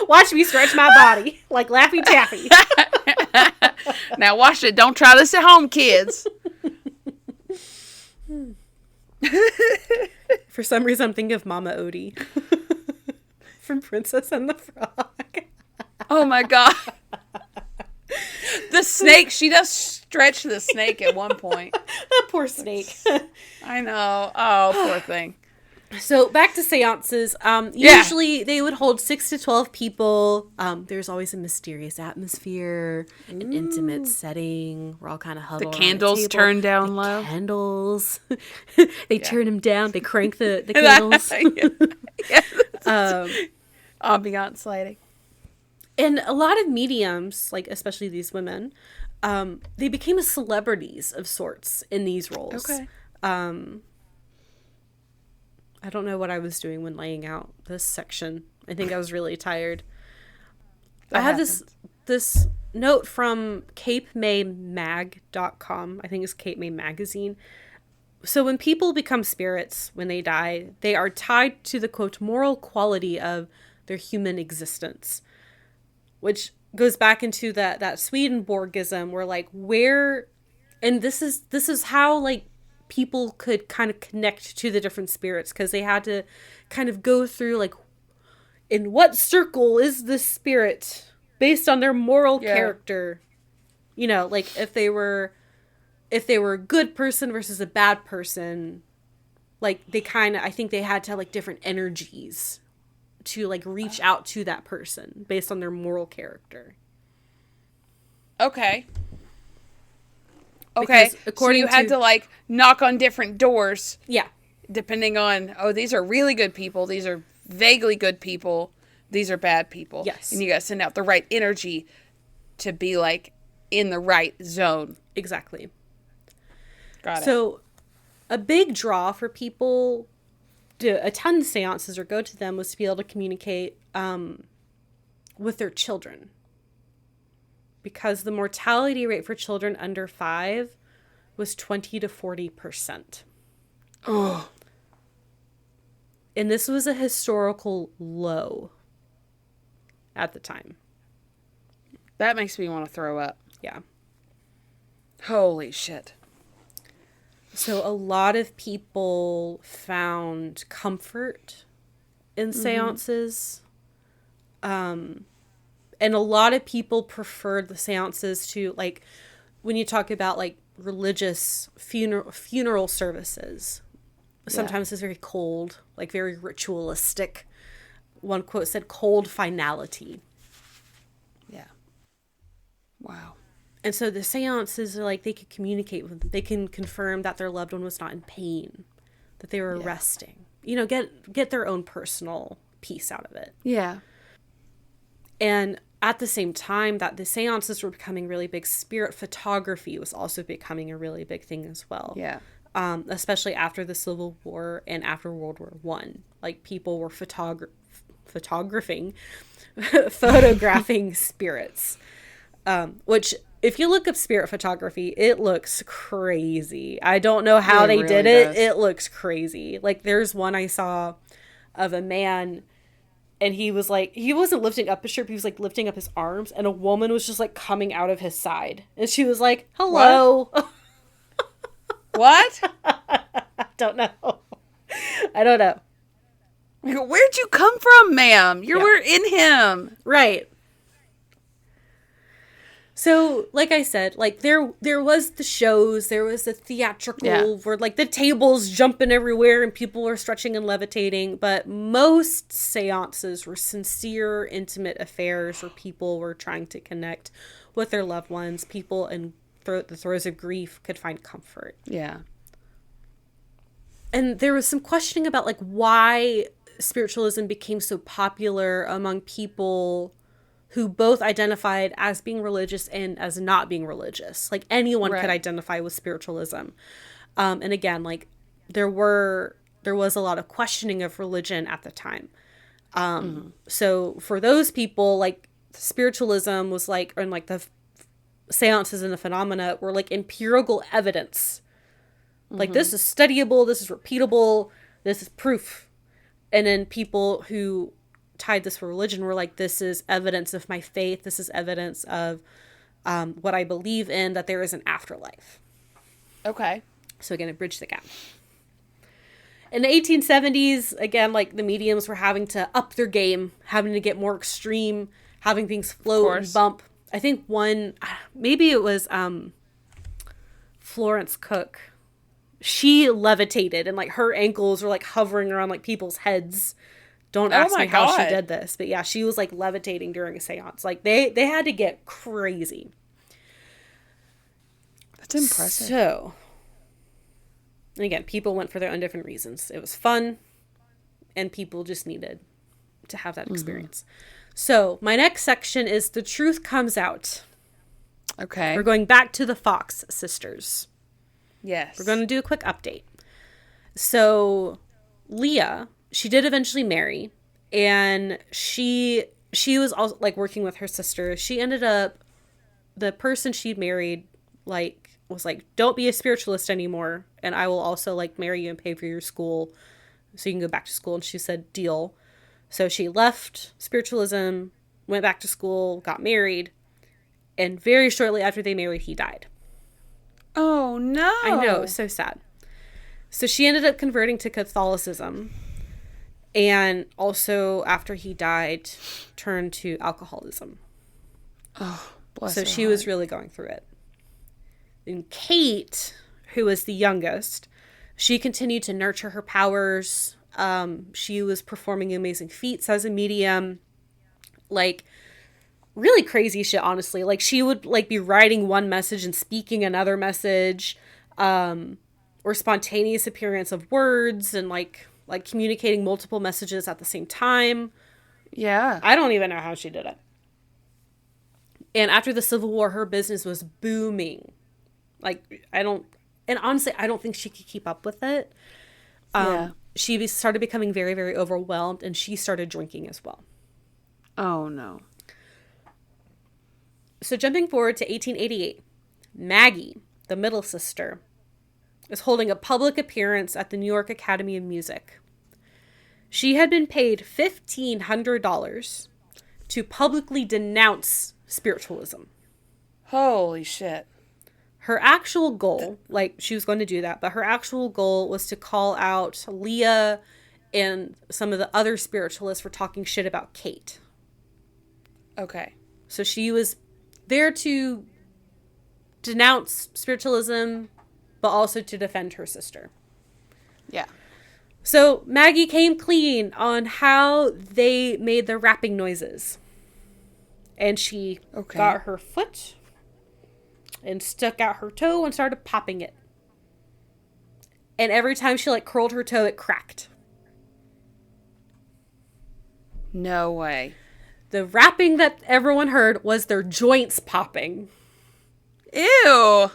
Watch me stretch my body like Laffy Taffy. Now watch it. Don't try this at home, kids. For some reason, I'm thinking of Mama Odie from Princess and the Frog. Oh my god. The snake. She does stretch the snake at one point. That poor snake. I know. Oh, poor thing. So back to seances. Usually they would hold 6 to 12 people. There's always a mysterious atmosphere, an intimate setting. We're all kind of huddled. The candles turn down low. Candles. They turn them down. They crank the candles. Ambiance lighting. And a lot of mediums, like especially these women, they became celebrities of sorts in these roles. Okay. I don't know what I was doing when laying out this section. I think I was really tired. I had this note from CapeMayMag.com. I think it's Cape May Magazine. So when people become spirits, when they die, they are tied to the, quote, moral quality of their human existence. Which goes back into that Swedenborgism where, like, where... And this is how, like, people could kind of connect to the different spirits, because they had to kind of go through, like, in what circle is this spirit based on their moral character. You know, like, if they were a good person versus a bad person, like, they kind of, I think they had to have, like, different energies to, like, reach out to that person based on their moral character. Okay. Okay, so you had to, like, knock on different doors. Yeah. Depending on, these are really good people. These are vaguely good people. These are bad people. Yes. And you got to send out the right energy to be, like, in the right zone. Exactly. Got it. So, a big draw for people to attend seances or go to them was to be able to communicate with their children. Because the mortality rate for children under 5 was 20 to 40%. Oh. And this was a historical low at the time. That makes me want to throw up. Yeah. Holy shit. So a lot of people found comfort in seances. And a lot of people preferred the seances to, like, when you talk about like religious funeral services, sometimes it's very cold, like very ritualistic. One quote said, "Cold finality." Yeah. Wow. And so the seances are like, they could communicate with them. They can confirm that their loved one was not in pain, that they were resting. You know, get their own personal piece out of it. Yeah. And at the same time that the seances were becoming really big, spirit photography was also becoming a really big thing as well. Yeah. Especially after the Civil War and after World War One. Like, people were photographing spirits. Which, if you look up spirit photography, it looks crazy. I don't know how they did it. Does. It looks crazy. Like, there's one I saw of a man, and he was like, he wasn't lifting up his shirt, he was like lifting up his arms, and a woman was just like coming out of his side. And she was like, "Hello." What? I don't know. Where'd you come from, ma'am? We're in him. Right. So, like I said, like there was the shows, there was the theatrical where like the tables jumping everywhere and people were stretching and levitating, but most seances were sincere, intimate affairs where people were trying to connect with their loved ones. People in the throes of grief could find comfort. Yeah. And there was some questioning about like why spiritualism became so popular among people who both identified as being religious and as not being religious. Like, anyone could identify with spiritualism. And again, like, there was a lot of questioning of religion at the time. So for those people, like, spiritualism was like, and like the seances and the phenomena were like empirical evidence. Like, this is studyable, this is repeatable, this is proof. And then people who tied this for religion were like, this is evidence of my faith, this is evidence of what I believe in, that there is an afterlife. Okay. So again, it bridged the gap. In the 1870s, again, like, the mediums were having to up their game, having to get more extreme, having things float and bump. I think maybe it was Florence Cook. She levitated, and like her ankles were like hovering around like people's heads. Don't ask me how she did this, but yeah, she was like levitating during a seance. Like, they had to get crazy. That's impressive. So, and again, people went for their own different reasons. It was fun, and people just needed to have that experience. So, my next section is The Truth Comes Out. Okay. We're going back to the Fox sisters. Yes. We're going to do a quick update. So, Leah, she did eventually marry, and she was also like working with her sister. She ended up, the person she married, like, was like, "Don't be a spiritualist anymore, and I will also like marry you and pay for your school so you can go back to school." And she said, "Deal." So she left spiritualism, went back to school, got married, and very shortly after they married, he died. Oh, no. I know, it was so sad. So she ended up converting to Catholicism, and also, after he died, turned to alcoholism. Oh, bless So her she heart. was really going through it. And Kate, who was the youngest, she continued to nurture her powers. She was performing amazing feats as a medium. Like, really crazy shit, honestly. Like, she would like be writing one message and speaking another message, or spontaneous appearance of words, and like communicating multiple messages at the same time. Yeah. I don't even know how she did it. And after the Civil War, her business was booming. Like, honestly, I don't think she could keep up with it. She started becoming very, very overwhelmed, and she started drinking as well. Oh, no. So jumping forward to 1888, Maggie, the middle sister, is holding a public appearance at the New York Academy of Music. She had been paid $1,500 to publicly denounce spiritualism. Holy shit. Her actual goal, like, she was going to do that, but her actual goal was to call out Leah and some of the other spiritualists for talking shit about Kate. Okay. So she was there to denounce spiritualism, but also to defend her sister. Yeah. So Maggie came clean on how they made the rapping noises. And she got her foot and stuck out her toe and started popping it. And every time she like curled her toe, it cracked. No way. The rapping that everyone heard was their joints popping. Ew.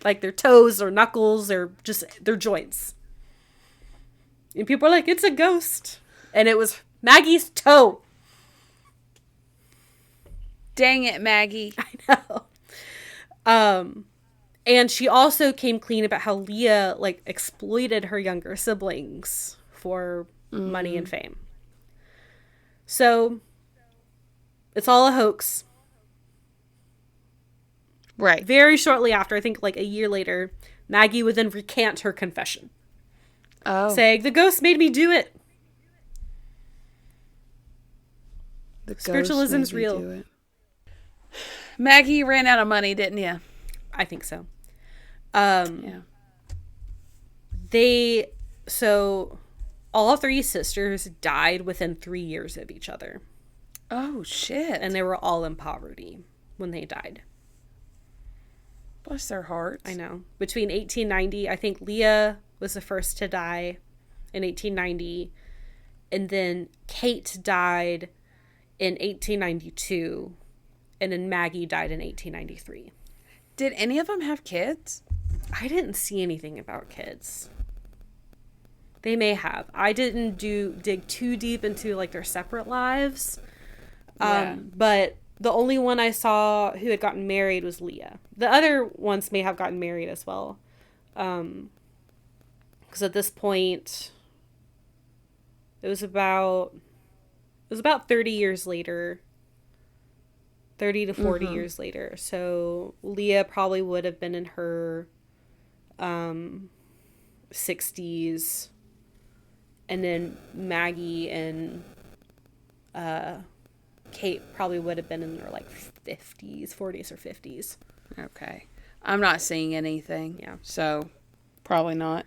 Like their toes or knuckles or just their joints. And people are like, it's a ghost. And it was Maggie's toe. Dang it, Maggie. I know. And she also came clean about how Leah like exploited her younger siblings for money and fame. So it's all a hoax. Right. Very shortly after, I think like a year later, Maggie would then recant her confession. Oh. Saying, the ghost made me do it. Spiritualism's real. Maggie, you ran out of money, didn't you? I think so. Yeah. So all three sisters died within 3 years of each other. Oh, shit. And they were all in poverty when they died. Bless their hearts. I know. Between 1890, I think Leah was the first to die in 1890. And then Kate died in 1892. And then Maggie died in 1893. Did any of them have kids? I didn't see anything about kids. They may have. I didn't dig too deep into like their separate lives. Yeah. But the only one I saw who had gotten married was Leah. The other ones may have gotten married as well. Because at this point, it was about 30 years later. 30 to 40 years later. So Leah probably would have been in her 60s. And then Maggie and Kate probably would have been in their like 40s or 50s. Okay. I'm not seeing anything. Yeah. So probably not.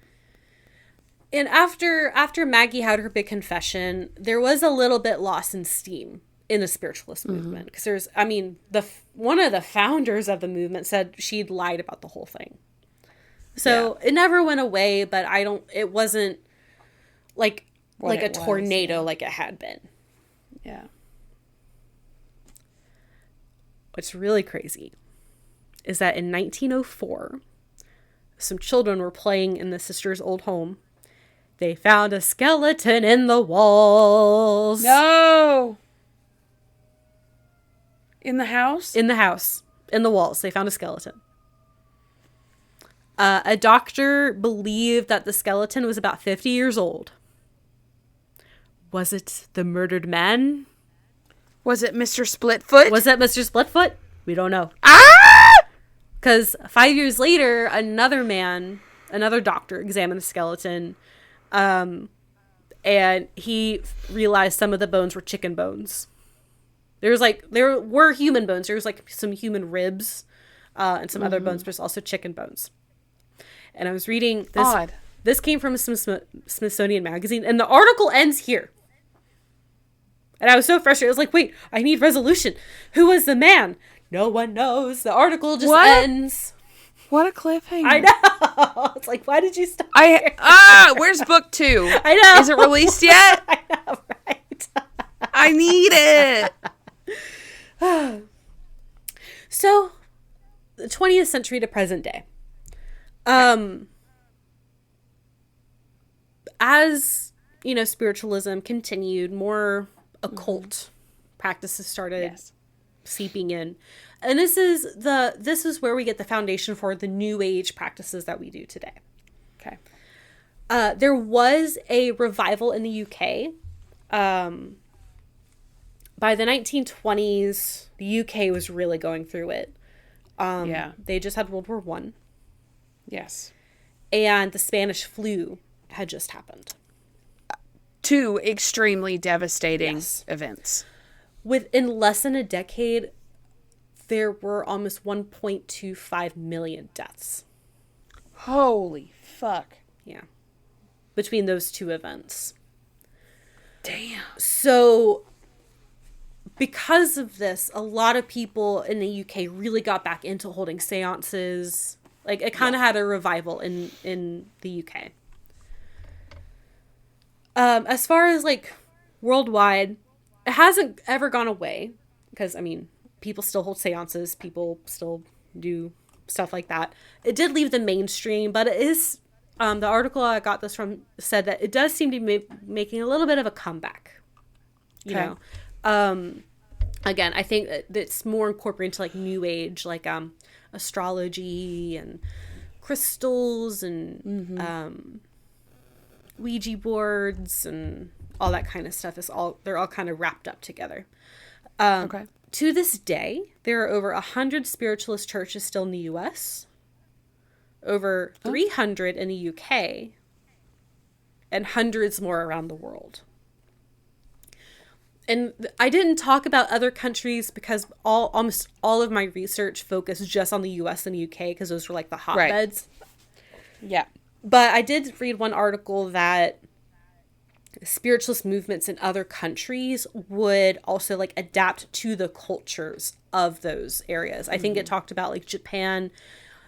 And after Maggie had her big confession, there was a little bit lost in steam in the spiritualist movement. Because one of the founders of the movement said she'd lied about the whole thing. So it never went away, but it wasn't like a tornado like it had been. Yeah. What's really crazy is that in 1904, some children were playing in the sisters' old home. They found a skeleton in the walls. No! In the house? In the house. In the walls. They found a skeleton. A doctor believed that the skeleton was about 50 years old. Was it the murdered man? Was it Mr. Splitfoot? Was that Mr. Splitfoot? We don't know. Ah! Because 5 years later, another doctor examined the skeleton, and he realized some of the bones were chicken bones. There were human bones. There was like some human ribs, and some other bones, but there's also chicken bones. And I was reading this. Odd. This came from Smithsonian Magazine, and the article ends here. And I was so frustrated. I was like, wait, I need resolution. Who was the man? No one knows. The article just ends. What a cliffhanger. I know. It's like, why did you stop here? Where's book 2? I know. Is it released yet? I know, right? I need it. So, the 20th century to present day. As, spiritualism continued, more occult practices started seeping in. And this is where we get the foundation for the New Age practices that we do today. Okay. There was a revival in the UK. By the 1920s, the UK was really going through it. They just had World War One. Yes. And the Spanish flu had just happened. 2 extremely devastating events. Within less than a decade, there were almost 1.25 million deaths. Holy fuck. Yeah. Between those two events. Damn. So, because of this, a lot of people in the UK really got back into holding seances. Like, it kind of had a revival in the UK. As far as, like, worldwide, it hasn't ever gone away. Because, I mean, people still hold seances. People still do stuff like that. It did leave the mainstream, but it is... the article I got this from said that it does seem to be making a little bit of a comeback. You know? Again, I think it's more incorporated into, like, New Age, like, astrology and crystals and Ouija boards and all that kind of stuff. They're all kind of wrapped up together. To this day, there are over 100 spiritualist churches still in the U.S., over 300 in the UK, and hundreds more around the world. And I didn't talk about other countries because almost all of my research focused just on the US and the UK because those were like the hotbeds. Right. Yeah. But I did read one article that spiritualist movements in other countries would also like adapt to the cultures of those areas. I think it talked about like Japan.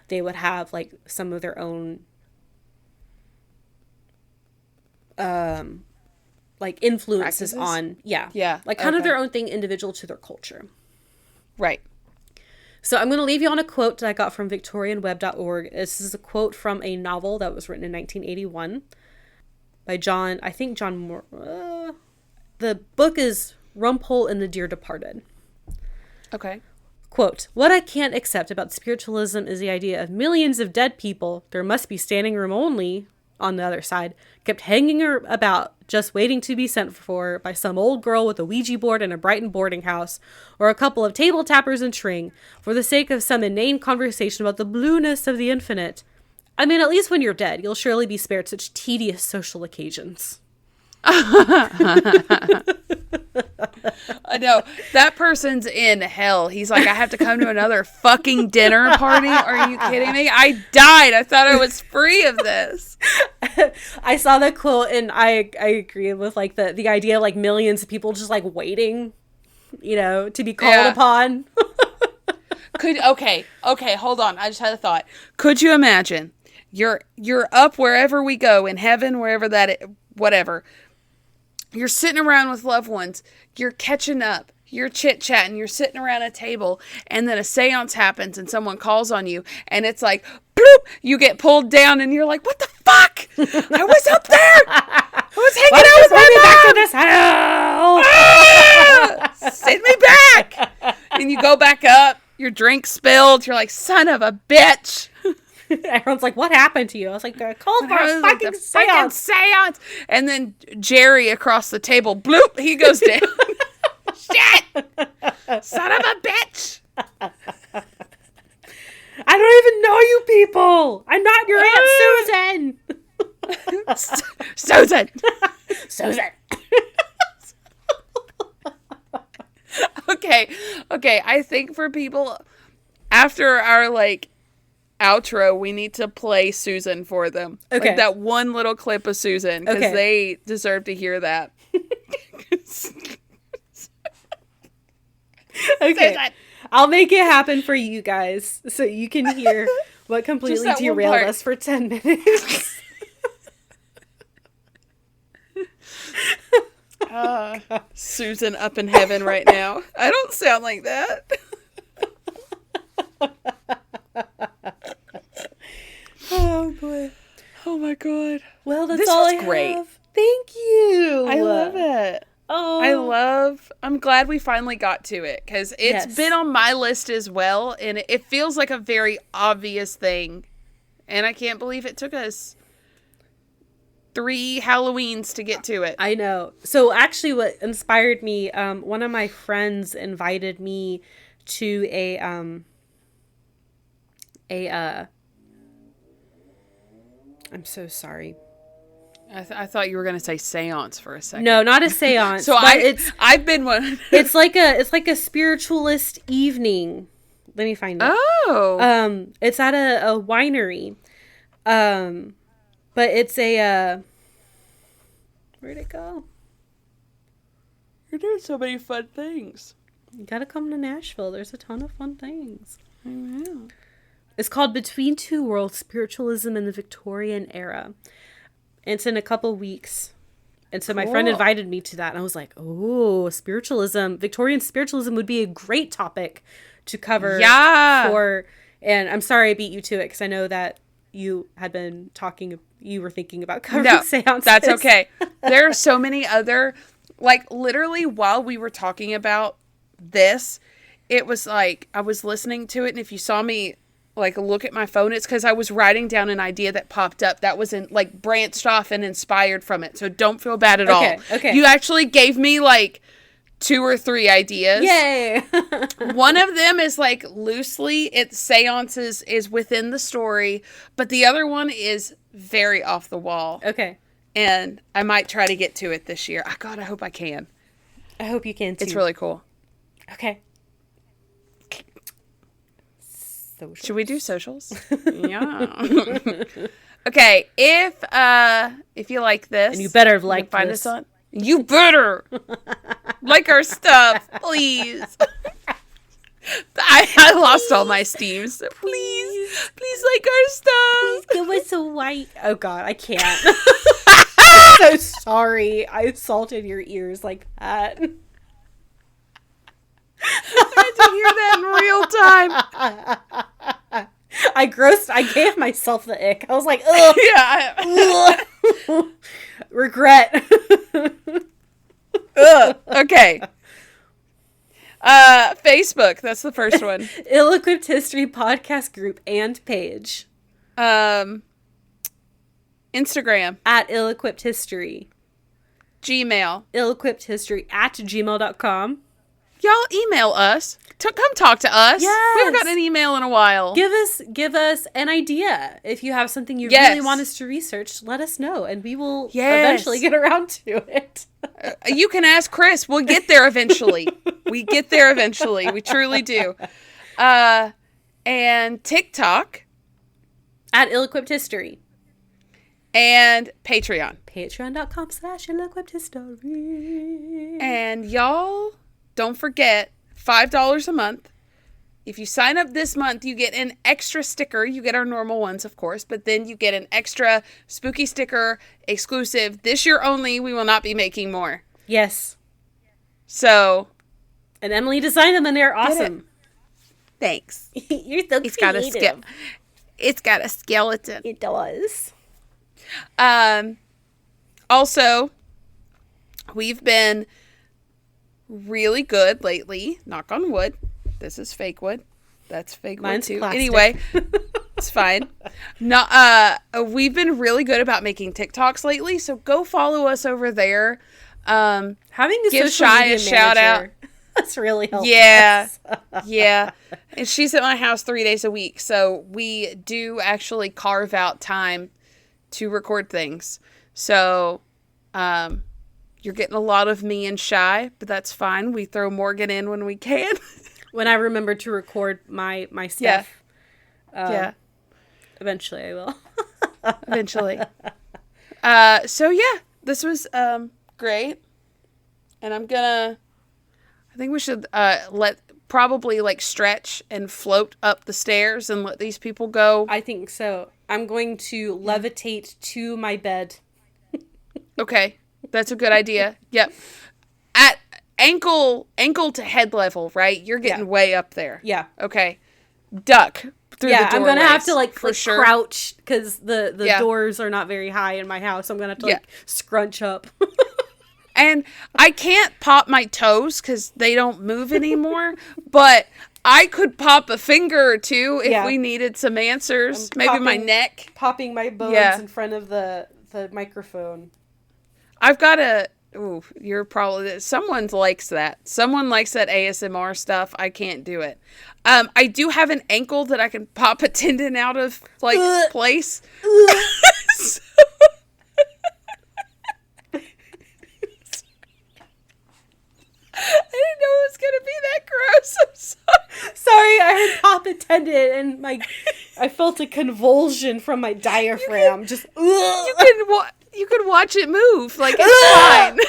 They would have like some of their own like influences practices? on Yeah. like kind of their own thing individual to their culture. Right. So I'm going to leave you on a quote that I got from victorianweb.org. This is a quote from a novel that was written in 1981 by John Moore. The book is Rumpole and the Dear Departed. Okay. Quote, "What I can't accept about spiritualism is the idea of millions of dead people, there must be standing room only, on the other side, kept hanging about, just waiting to be sent for by some old girl with a Ouija board in a Brighton boarding house, or a couple of table tappers in Tring, for the sake of some inane conversation about the blueness of the infinite. I mean, at least when you're dead, you'll surely be spared such tedious social occasions." I know. That person's in hell. He's like, I have to come to another fucking dinner party? Are you kidding me? I died. I thought I was free of this. I saw that quote and I agree with like the idea of like millions of people just like waiting, you know, to be called upon. Okay, hold on. I just had a thought. Could you imagine? You're up wherever we go, in heaven, wherever that is, whatever. You're sitting around with loved ones. You're catching up. You're chit-chatting. You're sitting around a table. And then a seance happens and someone calls on you. And it's like, bloop! You get pulled down and you're like, what the fuck? I was up there! I was hanging out with my mom! Back to this hell! Send me back! And you go back up. Your drink spilled. You're like, son of a bitch! Everyone's like, what happened to you? I was like, I called for a fucking seance. And then Jerry across the table, bloop, he goes down. Shit! Son of a bitch! I don't even know you people! I'm not your Aunt Susan! Susan! Susan! Okay, I think for people, after our, like, outro, we need to play Susan for them. Okay. Like that one little clip of Susan, because they deserve to hear that. Okay. Susan. I'll make it happen for you guys so you can hear what completely derailed us for 10 minutes. Susan up in heaven right now. I don't sound like that. Oh boy. Oh my god. Well, that's all I have. Great. Thank you. I love it. Oh. I'm glad we finally got to it, because it's been on my list as well, and it feels like a very obvious thing. And I can't believe it took us 3 Halloweens to get to it. I know. So actually what inspired me, one of my friends invited me to I'm so sorry. I thought you were going to say seance for a second. No, not a seance. So I've been one. It's like a spiritualist evening Let me find it. Oh. It's at a winery. But it's a, where'd it go? You're doing so many fun things. You gotta come to Nashville. There's a ton of fun things. I know. It's called Between Two Worlds, Spiritualism in the Victorian Era. And it's in a couple weeks. And so my friend invited me to that. And I was like, oh, spiritualism. Victorian spiritualism would be a great topic to cover. Yeah. And I'm sorry I beat you to it because I know that you had been talking, you were thinking about covering seances. That's okay. There are so many other, like literally while we were talking about this, it was like I was listening to it, and if you saw me like look at my phone, it's because I was writing down an idea that popped up that was like branched off and inspired from it. So don't feel bad at all. Okay. You actually gave me like 2 or 3 ideas. Yay! One of them is like loosely, it's seances is within the story, but the other one is very off the wall. Okay. And I might try to get to it this year. God, I hope I can. I hope you can too. It's really cool. Okay. Socials. Should we do socials? Yeah. Okay, if you like this, and you better have liked find this. us on. You better like our stuff, please. I lost all my steam, so please like our stuff. Please give us a white. Oh God, I can't. I'm so sorry. I salted your ears like that. I had to hear that in real time. I gave myself the ick. I was like, ugh. Yeah. Regret. Ugh. Okay. Facebook. That's the first one. Ill-Equipped History podcast group and page. Instagram. At Ill-Equipped History. Gmail. Ill-equippedhistory at gmail.com. Y'all email us. Come talk to us. Yes. We haven't gotten an email in a while. Give us an idea. If you have something you really want us to research, let us know, and we will eventually get around to it. You can ask Chris. We'll get there eventually. We get there eventually. We truly do. And TikTok. At Ill-Equipped History. And Patreon. Patreon.com/Ill-Equippedhistory. And y'all, don't forget, $5 a month. If you sign up this month, you get an extra sticker. You get our normal ones, of course, but then you get an extra spooky sticker, exclusive. This year only, we will not be making more. Yes. So. And Emily designed them, and they're awesome. Thanks. You're so creative. It's got a skeleton. It does. Also, we've been really good lately. Knock on wood. This is fake wood. That's fake Mine's wood too. plastic. Anyway, it's fine. No, we've been really good about making TikToks lately, so go follow us over there. Having a give social Shy media a shout manager, that's really helpful. Yeah. Yeah. And she's at my house 3 days a week, so we do actually carve out time to record things. So, you're getting a lot of me and Shy, but that's fine. We throw Morgan in when we can. When I remember to record my stuff. Yeah. Eventually I will. Eventually. So yeah, this was great. And I think we should probably stretch and float up the stairs and let these people go. I think so. I'm going to levitate to my bed. Okay. That's a good idea. Yep. At ankle to head level, right? You're getting way up there. Yeah. Okay. Duck through the doorways. I'm going to have to sure. crouch because the doors are not very high in my house. I'm going to have to scrunch up. And I can't pop my toes because they don't move anymore, but I could pop a finger or two if we needed some answers. Maybe my neck. Popping my bones in front of the microphone. I've got you're probably, someone likes that. Someone likes that ASMR stuff. I can't do it. I do have an ankle that I can pop a tendon out of, place. So, I didn't know it was going to be that gross. I'm sorry. Sorry, I heard Pop attended, and I felt a convulsion from my diaphragm. Just you can watch it move. Like, it's fine.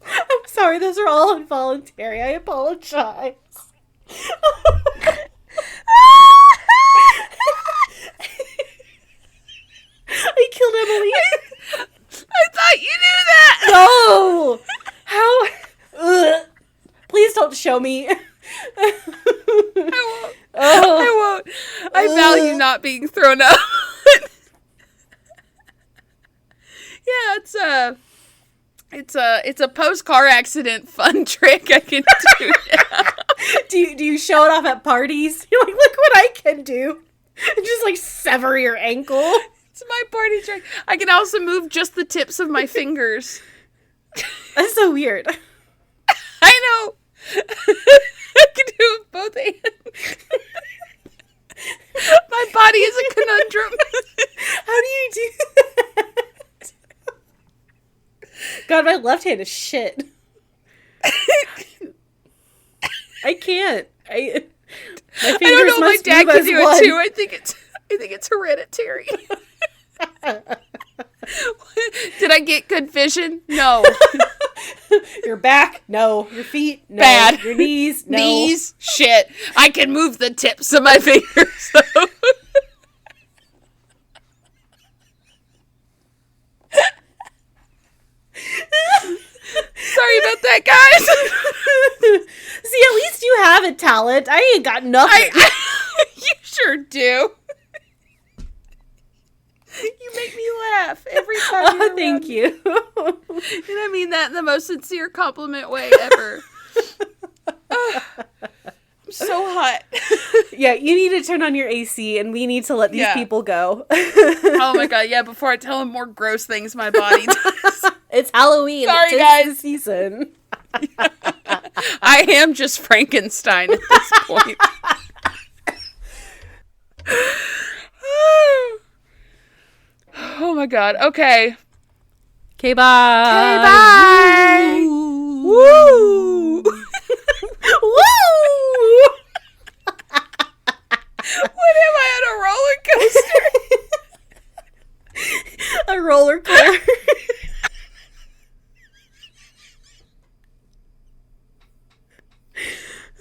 I'm sorry, those are all involuntary. I apologize. I killed Emily. I thought you knew that. No! How? Please don't show me. I won't. I won't. I value not being thrown out. Yeah, it's a post-car accident fun trick I can do now. Do you show it off at parties? You're like, look what I can do. And just like sever your ankle. It's my party trick. I can also move just the tips of my fingers. That's so weird. I know. I can do it with both hands. My body is a conundrum. How do you do that? God, my left hand is shit. I can't. My fingers I don't know if my must dad move can as do one. it too. I think it's hereditary. Did I get good vision? No. Your back? No. Your feet? No. Bad. Your knees? No. Knees? Shit. I can move the tips of my fingers, though. Sorry about that, guys. See, at least you have a talent. I ain't got nothing. You sure do. You make me laugh every time you're thank around. you. And I mean that in the most sincere compliment way ever. I'm so hot. Yeah, you need to turn on your AC, and we need to let these people go. Oh my god, yeah, before I tell them more gross things my body does. It's Halloween. Sorry, Tis guys. the season. I am just Frankenstein at this point. Oh my god, okay. Okay, bye. Okay, bye. Woo! Woo! What am I on a roller coaster? A roller coaster.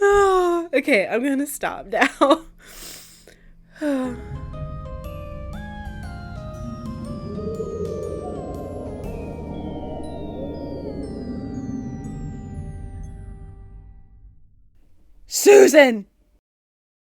Oh, okay, I'm gonna stop now. Susan!